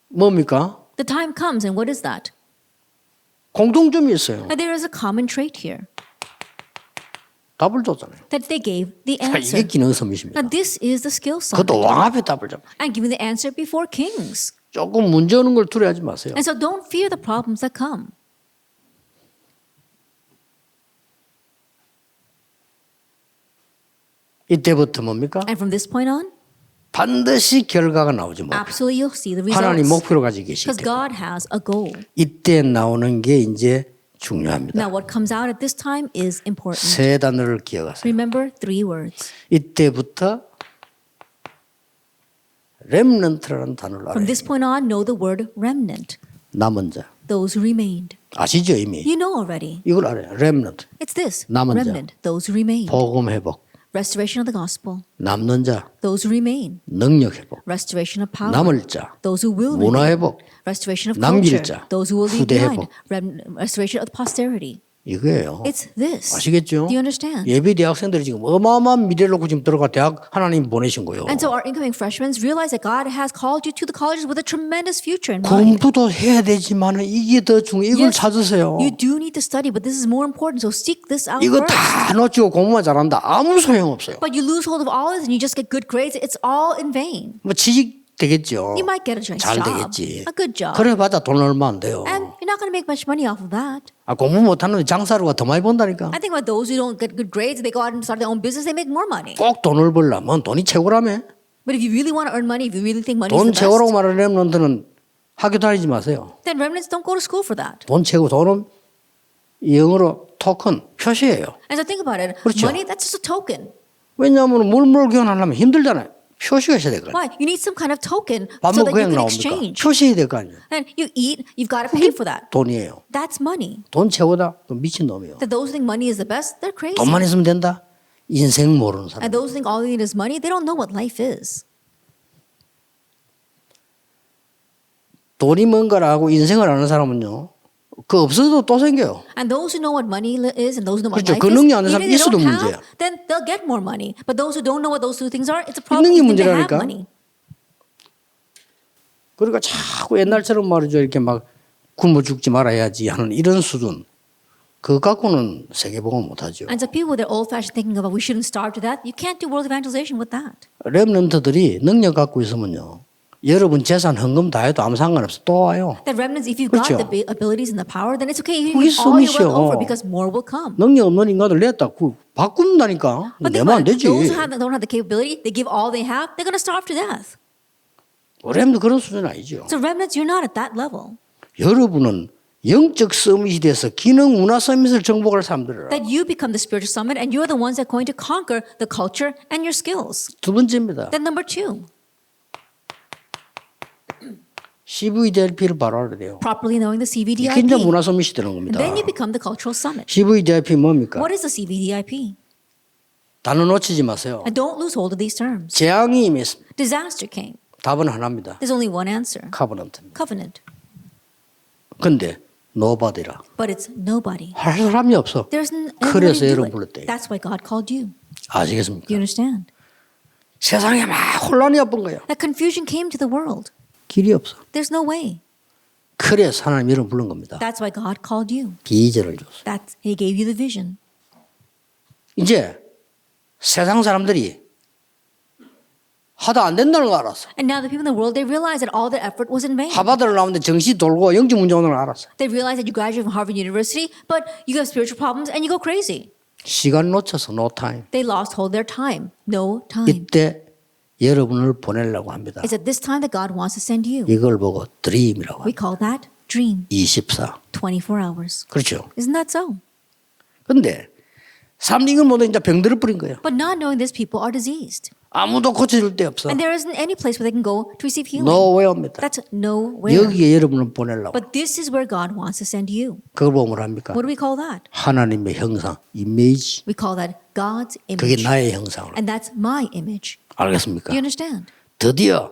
뭡니까? The time comes, and what is that? 공통점이 있어요. That there is a common trait here. 답을 줬잖아요. That they gave the 자, 이게 answer. 기능 서밋입니다. Now this is the skill summit. 그것도 왕 앞에 답을 잡아. And giving the answer before kings. 조금 문제 오는 걸 두려워하지 마세요. And so don't fear the problems that come. 이때부터 뭡니까? And from this point on, 반드시 결과가 나오지 뭐. absolutely you'll see the 하나님 results. 목표를 가지고 계시기 Because 때문에. God has a goal. 이때 나오는 게 이제 중요합니다. Now what comes out at this time is important. 세 단어를 기억하세요. Remember 3 words. 이때부터 렘넌트라는 단어를 From 알아요. this point on, know the word remnant. 남은 자. Those who remained. 아시죠 이미? You know already. 이걸 알아요. 렘넌트. It's this. 남은 자. Remnant. Those who remain. 복음 회복. Restoration of the gospel. 남는 자. Those who remain. 능력 회복. Restoration of power. 남을 자. Those who will 문화 remain. 회복. Restoration of 남길 culture. 자. Those who will leave 후대 behind. 회복. Restoration of posterity. 이거예요. It's this. 아시겠죠? Do you understand? 예비 대학생들이 지금 어마어마한 미래를 놓고 지금 들어가 대학 하나님 보내신 거예요. And so our incoming freshmen realize that God has called you to the colleges with a tremendous future in mind. 공부도 해야 되지만 이게 더 중요해. 이걸 Yes, 찾으세요. You do need to study, but this is more important. So seek this out 이거 first. 다 놓치고 공부만 잘한다. 아무 소용없어요. But you lose hold of all this and you just get good grades. It's all in vain. 뭐 취직 되겠죠. You might get a nice 잘 job, 되겠지. a good job, 그래봤자 돈 얼마 안 돼요. and you're not going to make much money off of that. 공부 못하는 장사로가 더 많이 번다니까. I think about those who don't get good grades, they go out and start their own business, they make more money. 꼭 돈을 벌려면 돈이 최고라며. But if you really want to earn money, if you really think money is 돈 the 최고라고 best, 말하는 렘넌트는 학교 다니지 마세요. then remnants don't go to school for that. 돈 최고. 돈은 영어로 토큰, 표시예요. And so think about it. 그렇죠. Money, that's just a token. 왜냐하면 물물 교환하려면 힘들잖아요. 표시가 있어야 될 거 아니에요. Why? You need some kind of token 밥 so 먹고 that you 그냥 can 나옵니까? exchange. 표시해야 될 거 아니에요. And you eat, you've got to pay for that. 돈이에요. That's money. 돈 최고다. 또 미친 놈이에요. That those who think money is the best, they're crazy. 돈만 있으면 된다. 인생 모르는 사람. And those who think all they need is money, they don't know what life is. 돈이 뭔가라고 인생을 아는 사람은요. 그 없어도 또 생겨요. And those who know what money is and those who know what 그렇죠. life 그 is, 능력 아는 even 사람 if they 있어도 don't 문제야. have, then they'll get more money. But those who don't know what those two things are, it's a problem 능력이 even if they have 문제라니까. money. 그러니까 자꾸 옛날처럼 말이죠. 이렇게 막 굶어 죽지 말아야지 하는 이런 수준. 그거 갖고는 세계복음 못하죠. And so people with their old-fashioned thinking about we shouldn't starve to death, you can't do world evangelization with that. 렘넌트들이 능력 갖고 있으면요. 여러분 재산 헌금 다 해도 아무 상관없어. 또 와요. That remnants, if you've 그렇죠. got the abilities and the power, then it's okay. You 그게 can give all your 서밋이요. wealth over because more will come. 능력 없는 인간들 냈다. 바꾼다니까. But think 내면 안 about it. 되지. Those who don't have the capability, they give all they have, they're going to starve to death. 렘도 그런 수준 아니죠. So remnants, you're not at that level. 여러분은 영적 서밋이 돼서 기능 문화 서밋을 정복할 사람들이라. That you become the spiritual summit and you're the ones that are going to conquer the culture and your skills. 두 번째입니다. Then number 2, CVDIP를 바로 알아야 돼요. properly knowing the 이게 이제 CVDIP. 문화 서밋이 되는 And 겁니다. then you become the cultural summit. CVDIP 뭡니까? What is the CVDIP? 단어 놓치지 마세요. And don't lose hold of these terms. 재앙이 임했습니다. Disaster came. 답은 하나입니다. There's only one answer. 카버넌트입니다. Covenant. 근데 노바디라. But it's nobody. 할 사람이 없어. There's nobody 그래서 to do 여러분 it. 불렀대요. That's why God called you. 아시겠습니까? Do you understand? 세상에 막 혼란이 엎은 거예요. That confusion came to the world. 길이 없어. There's no way. 그래서 하나님 여러분 부른 겁니다. That's why God called you. 비전을 줬어요. That's He gave you the vision. 이제 세상 사람들이 하다 안 된다는 걸 알았어. And now the people in the world, they realize that all their effort was in vain. 하버드를 나오는데 정시 돌고 영적 문제 오는 걸 알았어. They realize that you graduate from Harvard University, but you have spiritual problems and you go crazy. 시간 놓쳐서 no time. They lost hold of their time. No time. 이때 여러분을 보내려고 합니다. It's at this time that God wants to send you. 이걸 보고 드림이라고 We 합니다. call that dream. 24. 24 hours. 그렇죠. Isn't that so? 근데 삼링을 모두 이제 병들어 버린 거예요. But not knowing this, people are diseased. 아무도 고쳐줄 데 없어. And there isn't any place where they can go to receive healing. 노웨어입니다. That's nowhere. 여기에 여러분을 보내려고. But this is where God wants to send you. 그걸 보면 합니까? What do we call that? 하나님의 형상, 이미지. We call that God's 그게 image. 나의 형상으로. And that's my image. 알겠습니까? Do you understand? 드디어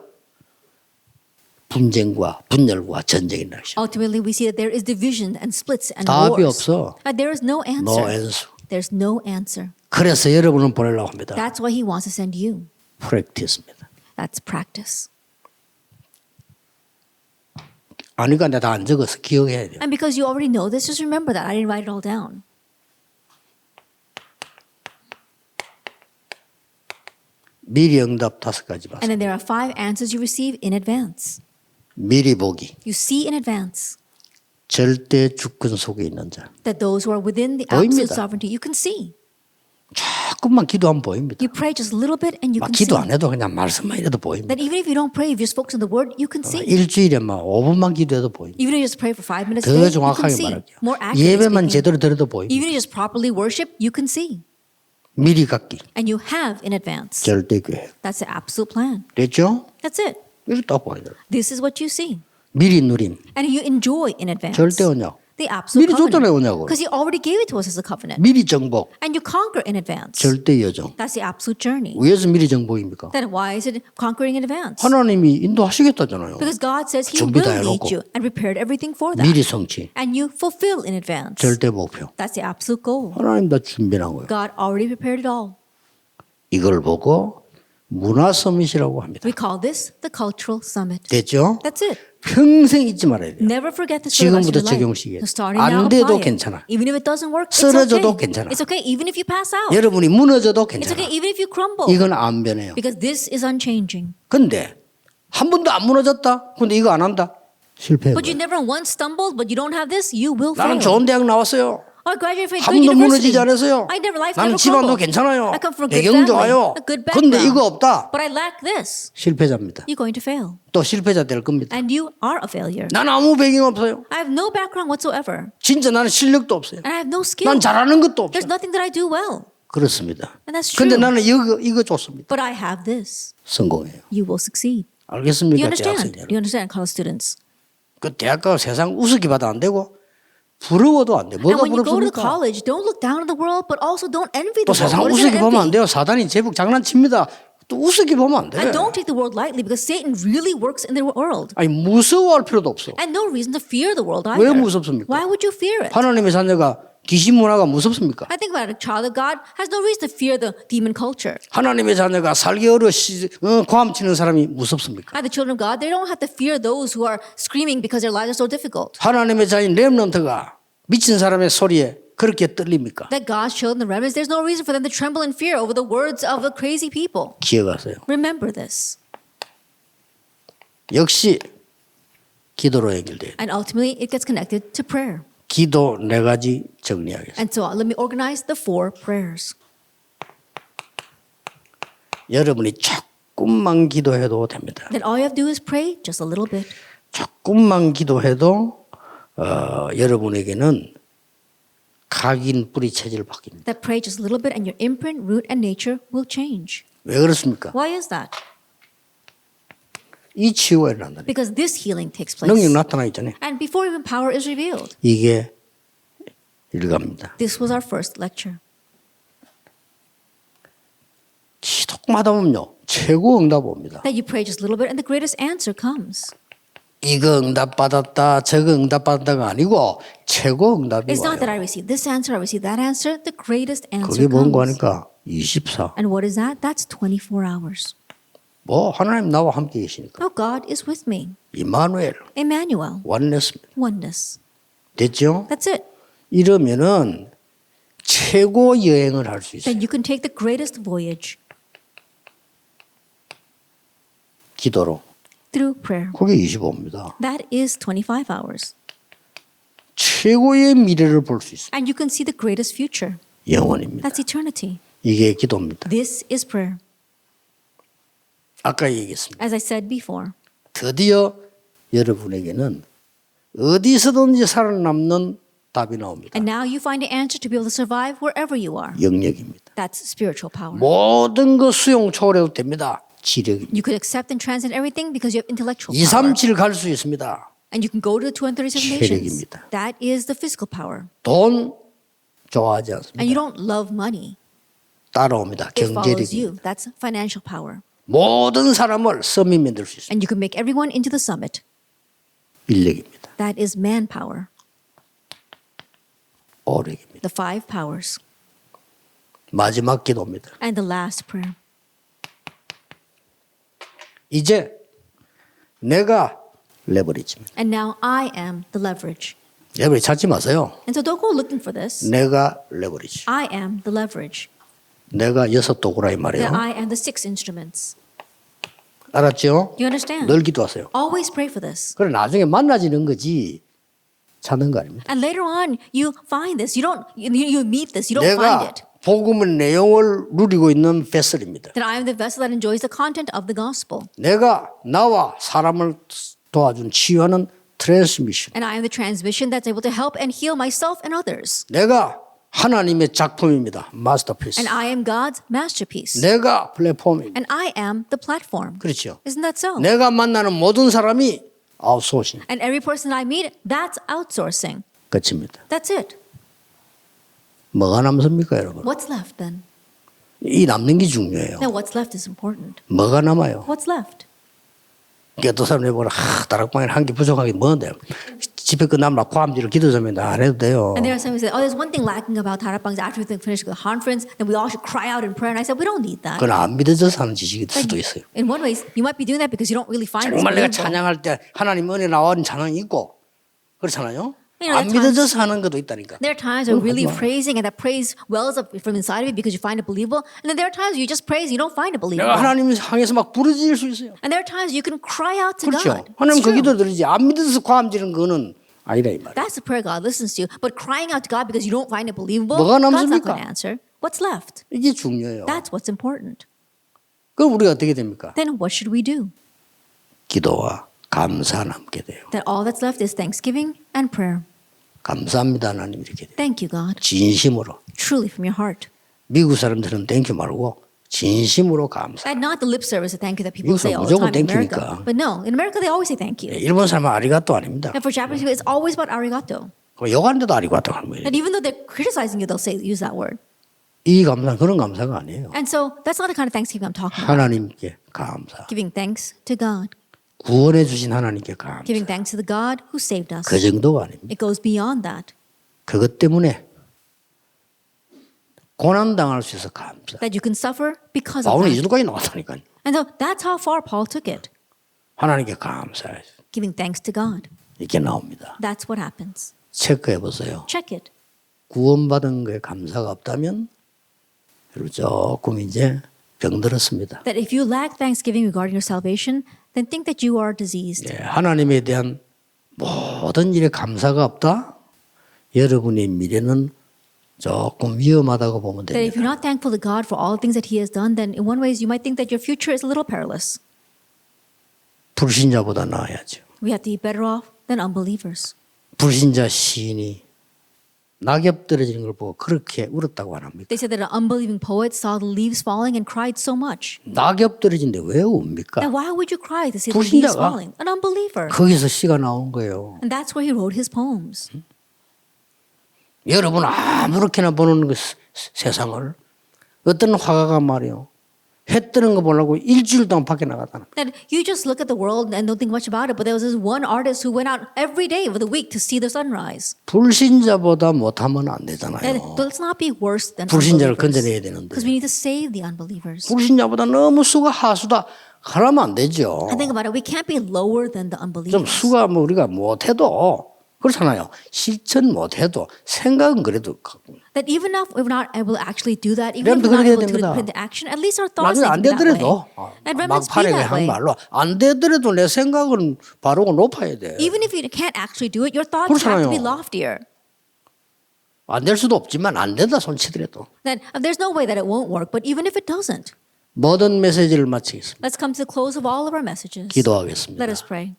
분쟁과 분열과 전쟁이 나기 시작. Ultimately, we see that there is division and splits and 답이 wars. 없어. There is no No answer. answer. There's no answer. 그래서 여러분을 보내려고 합니다. That's why he wants to send you. 프랙티스입니다. That's practice. 아니까 내가 다 안 적어서 기억해야 돼요. And because you already know this, just remember that. I didn't write it all down. 미리 응답 5가지 And 봤어요. then there are 5 answers you receive in advance. 미리 보기. You see in advance 절대 주권 속에 있는 자. that those who are within the 보입니다. absolute sovereignty, you can see. 조금만 기도하면 보입니다. You pray just a little bit and you 막 can see. 기도 안 해도 그냥 말씀만 해도 보입니다. That even if you don't pray, if you're just focused on the word, you can see. 일주일에 막 5분만 기도해도 보입니다. Even if you just pray for 5 minutes a 더 day, you can 정확하게 see. 말할게요. More accurately 예배만 speaking. 제대로 드려도 보입니다. Even if you just properly worship, you can see. 미리 갖기. And you have in advance. 절대 계획. That's the absolute plan. 됐죠? That's it. 이렇게 딱 봐야 돼요. This is what you see. 미리 누림. And you enjoy in advance. 절대 언약. The absolute 미리 줬잖아요, covenant. 언약을. Because he already gave it to us as a covenant. 미리 정복. And you conquer in advance. 절대 여정. That's the absolute journey. 왜서 미리 정복입니까? Then why is it conquering in advance? 하나님이 인도하시겠다잖아요. Because God says he 준비 will 다 lead 해놓고. you and prepared everything for that. 미리 성취. And you fulfill in advance. 절대 목표. That's the absolute goal. 하나님 다 준비한 거예요. God already prepared it all. 이걸 보고 문화 서밋이라고 합니다. We call this the cultural summit. 됐죠? That's it. 평생 잊지 말아야 돼요. Never forget this for the rest of 지금부터 your life. 적용시켜야 So 돼. starting 안 now, 돼도 apply it. 괜찮아. Even if it doesn't work, it's 쓰러져도 okay. 괜찮아. It's okay even if you pass out. 여러분이 무너져도 It's 괜찮아. okay even if you crumble. 이건 안 변해요. Because this is unchanging. 근데 한 번도 안 무너졌다? 근데 이거 안 한다? 실패해. But you never once stumbled, but you don't have this, you will 나는 fail. 좋은 대학 나왔어요. I graduated from a 한 good 번도 university. 무너지지 않았어요. I never life 나는 never 집안도 crumbled. 괜찮아요. I come from a good 배경 family, 좋아요. a good 근데 background. 이거 없다. But I lack this. 실패자입니다. You're going to fail. 또 실패자 될 겁니다. And you are a failure. 나는 아무 배경 없어요. I have no background whatsoever. 진짜 나는 실력도 없어요. And I have no skill. 난 잘하는 것도 There's 없어요. nothing that I do well. 그렇습니다. And that's true. 근데 나는 이거 좋습니다. But I have this. 성공해요. You will succeed. Do you 알겠습니까, understand? 대학생 Do 여러분? you understand, college students? 그 대학 가 세상 우습게 봐도 안 되고 부러워도 안 돼. And 뭐가 when you go to 부럽습니까? college, don't look down on the world, but also don't envy 또 the world. 세상 What is there 우습게 to 보면 안 envy? 돼요. 사단이 제법 장난칩니다. 또 우습게 보면 안 돼. And don't take the world lightly because Satan really works in the world. 아니 무서워할 필요도 없어. And no reason to fear the world 왜 either. 무섭습니까? Why would you fear it? 하나님의 자녀가 귀신 문화가 무섭습니까? I think about a child of God has no reason to fear the demon culture. 하나님의 자녀가 살기 고함치는 사람이 무섭습니까? The children of God, they don't have to fear those who are screaming because their lives are so difficult. 하나님의 자녀인 렘넌트가 미친 사람의 소리에 그렇게 떨립니까? That God's children, the remnants, there's no reason for them to tremble in fear over the words of the crazy people. 기억하세요. Remember this. 역시 기도로 연결돼요. And ultimately, it gets connected to prayer. 기도 4가지 정리하겠습니다. And so let me organize the 4 prayers. 여러분이 조금만 기도해도 됩니다. Then all you have to do is pray just a little bit. 조금만 기도해도 여러분에게는 각인 뿌리 체질 바뀝니다. That pray just a little bit and your imprint, root, and nature will change. 왜 그렇습니까? Why is that? 이 치유가 일어난다니. Because this healing takes place. 능력 나타나 있잖아요. And before even power is revealed. 이게 일갑니다. This was our first lecture. 기도마다 보면요. 최고 응답 옵니다. That you pray just a little bit and the greatest answer comes. 이거 응답 받았다, 저거 응답 받았다가 아니고 최고 응답이 It's not that I 와요. receive this answer, I receive that answer. The greatest answer 그게 뭔가 comes. 하니까 24. And what is that? That's 24 hours. 뭐 하나님 나와 함께 계시니까. Oh, God is with me. 이마누엘, Emmanuel. 원네스입니다. Oneness. 됐죠? That's it. 이러면은 최고 여행을 할 수 있어요. Then you can take the greatest voyage 기도로. through prayer. 그게 25입니다. That is 25 hours. 최고의 미래를 볼 수 있어요. And you can see the greatest future. 영원입니다. That's eternity. 이게 기도입니다. This is prayer. 아까 얘기했습니다. As I said before, 드디어 여러분에게는 어디서든지 살아남는 답이 나옵니다. and now you find the answer to be able to survive wherever you are. 영역입니다. That's spiritual power. 모든 것 수용 초월해도 됩니다. 지력입니다. You could accept and transcend everything because you have intellectual power. 237 갈 수 있습니다. And you can go to the 237 nations. 체력입니다. That is the physical power. 돈 좋아하지 And you 않습니다. don't love money. 따라옵니다. It follows 경제력이. you. That's financial power. 모든 사람을 서밋 만들 수 있습니다. And you can make everyone into the summit. 인력입니다. That is manpower. 오력입니다. The 5 powers. 마지막 기도입니다. And the last prayer. 이제 내가 레버리지입니다. And now I am the leverage. 레버리지 찾지 마세요. And so don't go looking for this. 내가 레버리지. I am the leverage. 내가 6 도구라 이 말이에요. That I am the 6 instruments. 알았죠? You understand? 늘 기도하세요. Always pray for this. 그래 나중에 만나지는 거지 찾는 거 아닙니다. And later on, you find this. You meet this. You don't find 내가 it. 복음의 내용을 누리고 있는 베슬입니다. That I am the vessel that enjoys the content of the gospel. 내가 나와 사람을 도와준 치유하는 트랜스미션. And I am the transmission that's able to help and heal myself and others. 내가 하나님의 작품입니다. 마스터피스. And I am God's masterpiece. 내가 플랫폼입니다. And I am the platform. 그렇죠. Isn't that so? 내가 만나는 모든 사람이 아웃소싱. And every person I meet, that's outsourcing. 끝입니다. That's it. 뭐가 남습니까, 여러분? What's left then? 이 남는 게 중요해요. Now, what's left is important. 뭐가 남아요? What's left? 어떤 사람이 보라 다락방에 한 개 부족하게 뭔데? 집회 끝나면 고함지를 기도 좀 안 해도 돼요. And there are some who say, oh, there's one thing lacking about Tarapangs. After we finish the conference, then we all should cry out in prayer. And I said, we don't need that. 그건 안 믿어져서 하는 지식일 수도 있어요. In one way, you might be doing that because you don't really find it 정말 내가 believable. 찬양할 때 하나님 은혜 나와는 찬양이 있고 그렇잖아요. You know, 안 there are times- 믿어져서 하는 것도 있다니까. There are times when really 하지 마. praising and that praise wells up from inside of you because you find it believable. And then there are times you just praise and you don't find it 내가 believable. 하나님 향해서 막 부르짖을 수 있어요. And there are times you can cry out to 그렇죠. God. 하나님 It's 그 true. 기도 들으지 안 믿어서 고함지는 거는 아니라 이 말이에요. That's the prayer God listens to. But crying out to God because you don't find it believable, 뭐가 God's not 남습니까? going to answer. What's left? 이게 중요해요. That's what's important. 그럼 우리가 어떻게 됩니까? Then what should we do? 기도와 감사 남게 돼요. That all that's left is thanksgiving and prayer. 감사합니다 하나님 이렇게 돼요. Thank you, God. 진심으로. Truly from your heart. 미국 사람들은 땡큐 말고 진심으로 감사. And not the lip service of thank you that people 미국 say 사람 all the 무조건 time in thank America. you니까. But no, in America they always say thank you. 일본 사람은 아리가또 아닙니다. And for Japanese people, it's always about arigato. 욕하는데도 아리가또 하는 거예요. And even though they're criticizing you, they'll use that word. 이 감사는 그런 감사가 아니에요. And so that's not the kind of thanksgiving I'm talking about. 하나님께 감사. Giving thanks to God. 구원해 주신 하나님께 감사. Giving thanks to the God who saved us. 그 정도가 아닙니다. It goes beyond that. 그것 때문에 고난 당할 수 있어 감사. That you can suffer because of 바울은 이 that. 정도까지 나왔다니까요. And so that's how far Paul took it. 하나님께 감사해. Giving thanks to God. 이렇게 나옵니다. That's what happens. 체크해 보세요. Check it. 구원받은 거에 감사가 없다면 여러분 조금 이제 병들었습니다. That if you lack thanksgiving regarding your salvation, then think that you are diseased. 예, 하나님에 대한 모든 일에 감사가 없다? 여러분의 미래는 조금 위험하다고 보면 That if 됩니다. you're not thankful to God for all the things that He has done, then in one way you might think that your future is a little perilous. 불신자보다 나아야죠. We have to be better off than unbelievers. 불신자 시인이 낙엽 떨어지는 걸 보고 그렇게 울었다고 안 합니까? They said that an unbelieving poet saw the leaves falling and cried so much. 낙엽 떨어진데 왜 웁니까? And why would you cry to see the leaves 불신자가 falling? An unbeliever. 거기서 시가 나온 거예요. And that's where he wrote his poems. 여러분 아무렇게나 보는 그 세상을 어떤 화가가 말이요. 해 뜨는 거 보려고 일주일 동안 밖에 나갔다는. That you just look at the world and don't think much about it, but there was this one artist who went out every day of the week to see the sunrise. 불신자보다 못하면 안 되잖아요. And let's not be worse than 불신자를 unbelievers. 건져내야 되는데. Because we need to save the unbelievers. 불신자보다 너무 수가 하수다. 그러면 안 되죠. And think about it, we can't be lower than the 좀 unbelievers. 수가 뭐 우리가 못해도 그렇잖아요. 실천 못해도 생각은 그래도 갖고. That even if we're not able to actually do that, even if 그럼도 we're not 그렇게 able to 됩니다. put into action, at least our thoughts 나중에 need 안 to be that way. 되더라도 And remnants be 막판에 that 한 way. 말로 안 되더라도 내 생각은 바르고 높아야 돼. Even if you can't actually do it, your thoughts have to be 그렇잖아요. loftier. 안 될 수도 없지만 안 된다 손치더라도. That there's no way that it won't work, but even if it doesn't, 모든 메시지를 마치겠습니다. let's come to the close of all of our messages. 기도하겠습니다. Let us pray.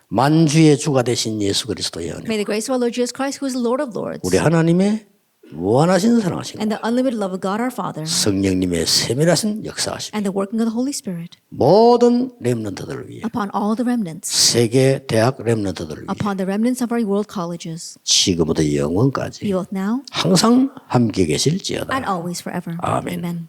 만주의 주가 되신 예수 그리스도의 은혜, May the grace of our Lord Jesus Christ, who is the Lord of Lords, 우리 하나님의 무한하신 사랑하심, and the unlimited love of God our Father, 성령님의 세밀하신 역사하심, and the working of the Holy Spirit 모든 렘넌트들을 위해, upon all the remnants, 세계 대학 렘넌트들을 위해 upon the remnants of our world colleges, 지금부터 be 영원까지 both now 항상 함께 계실지어다. and always forever. 아멘. Amen.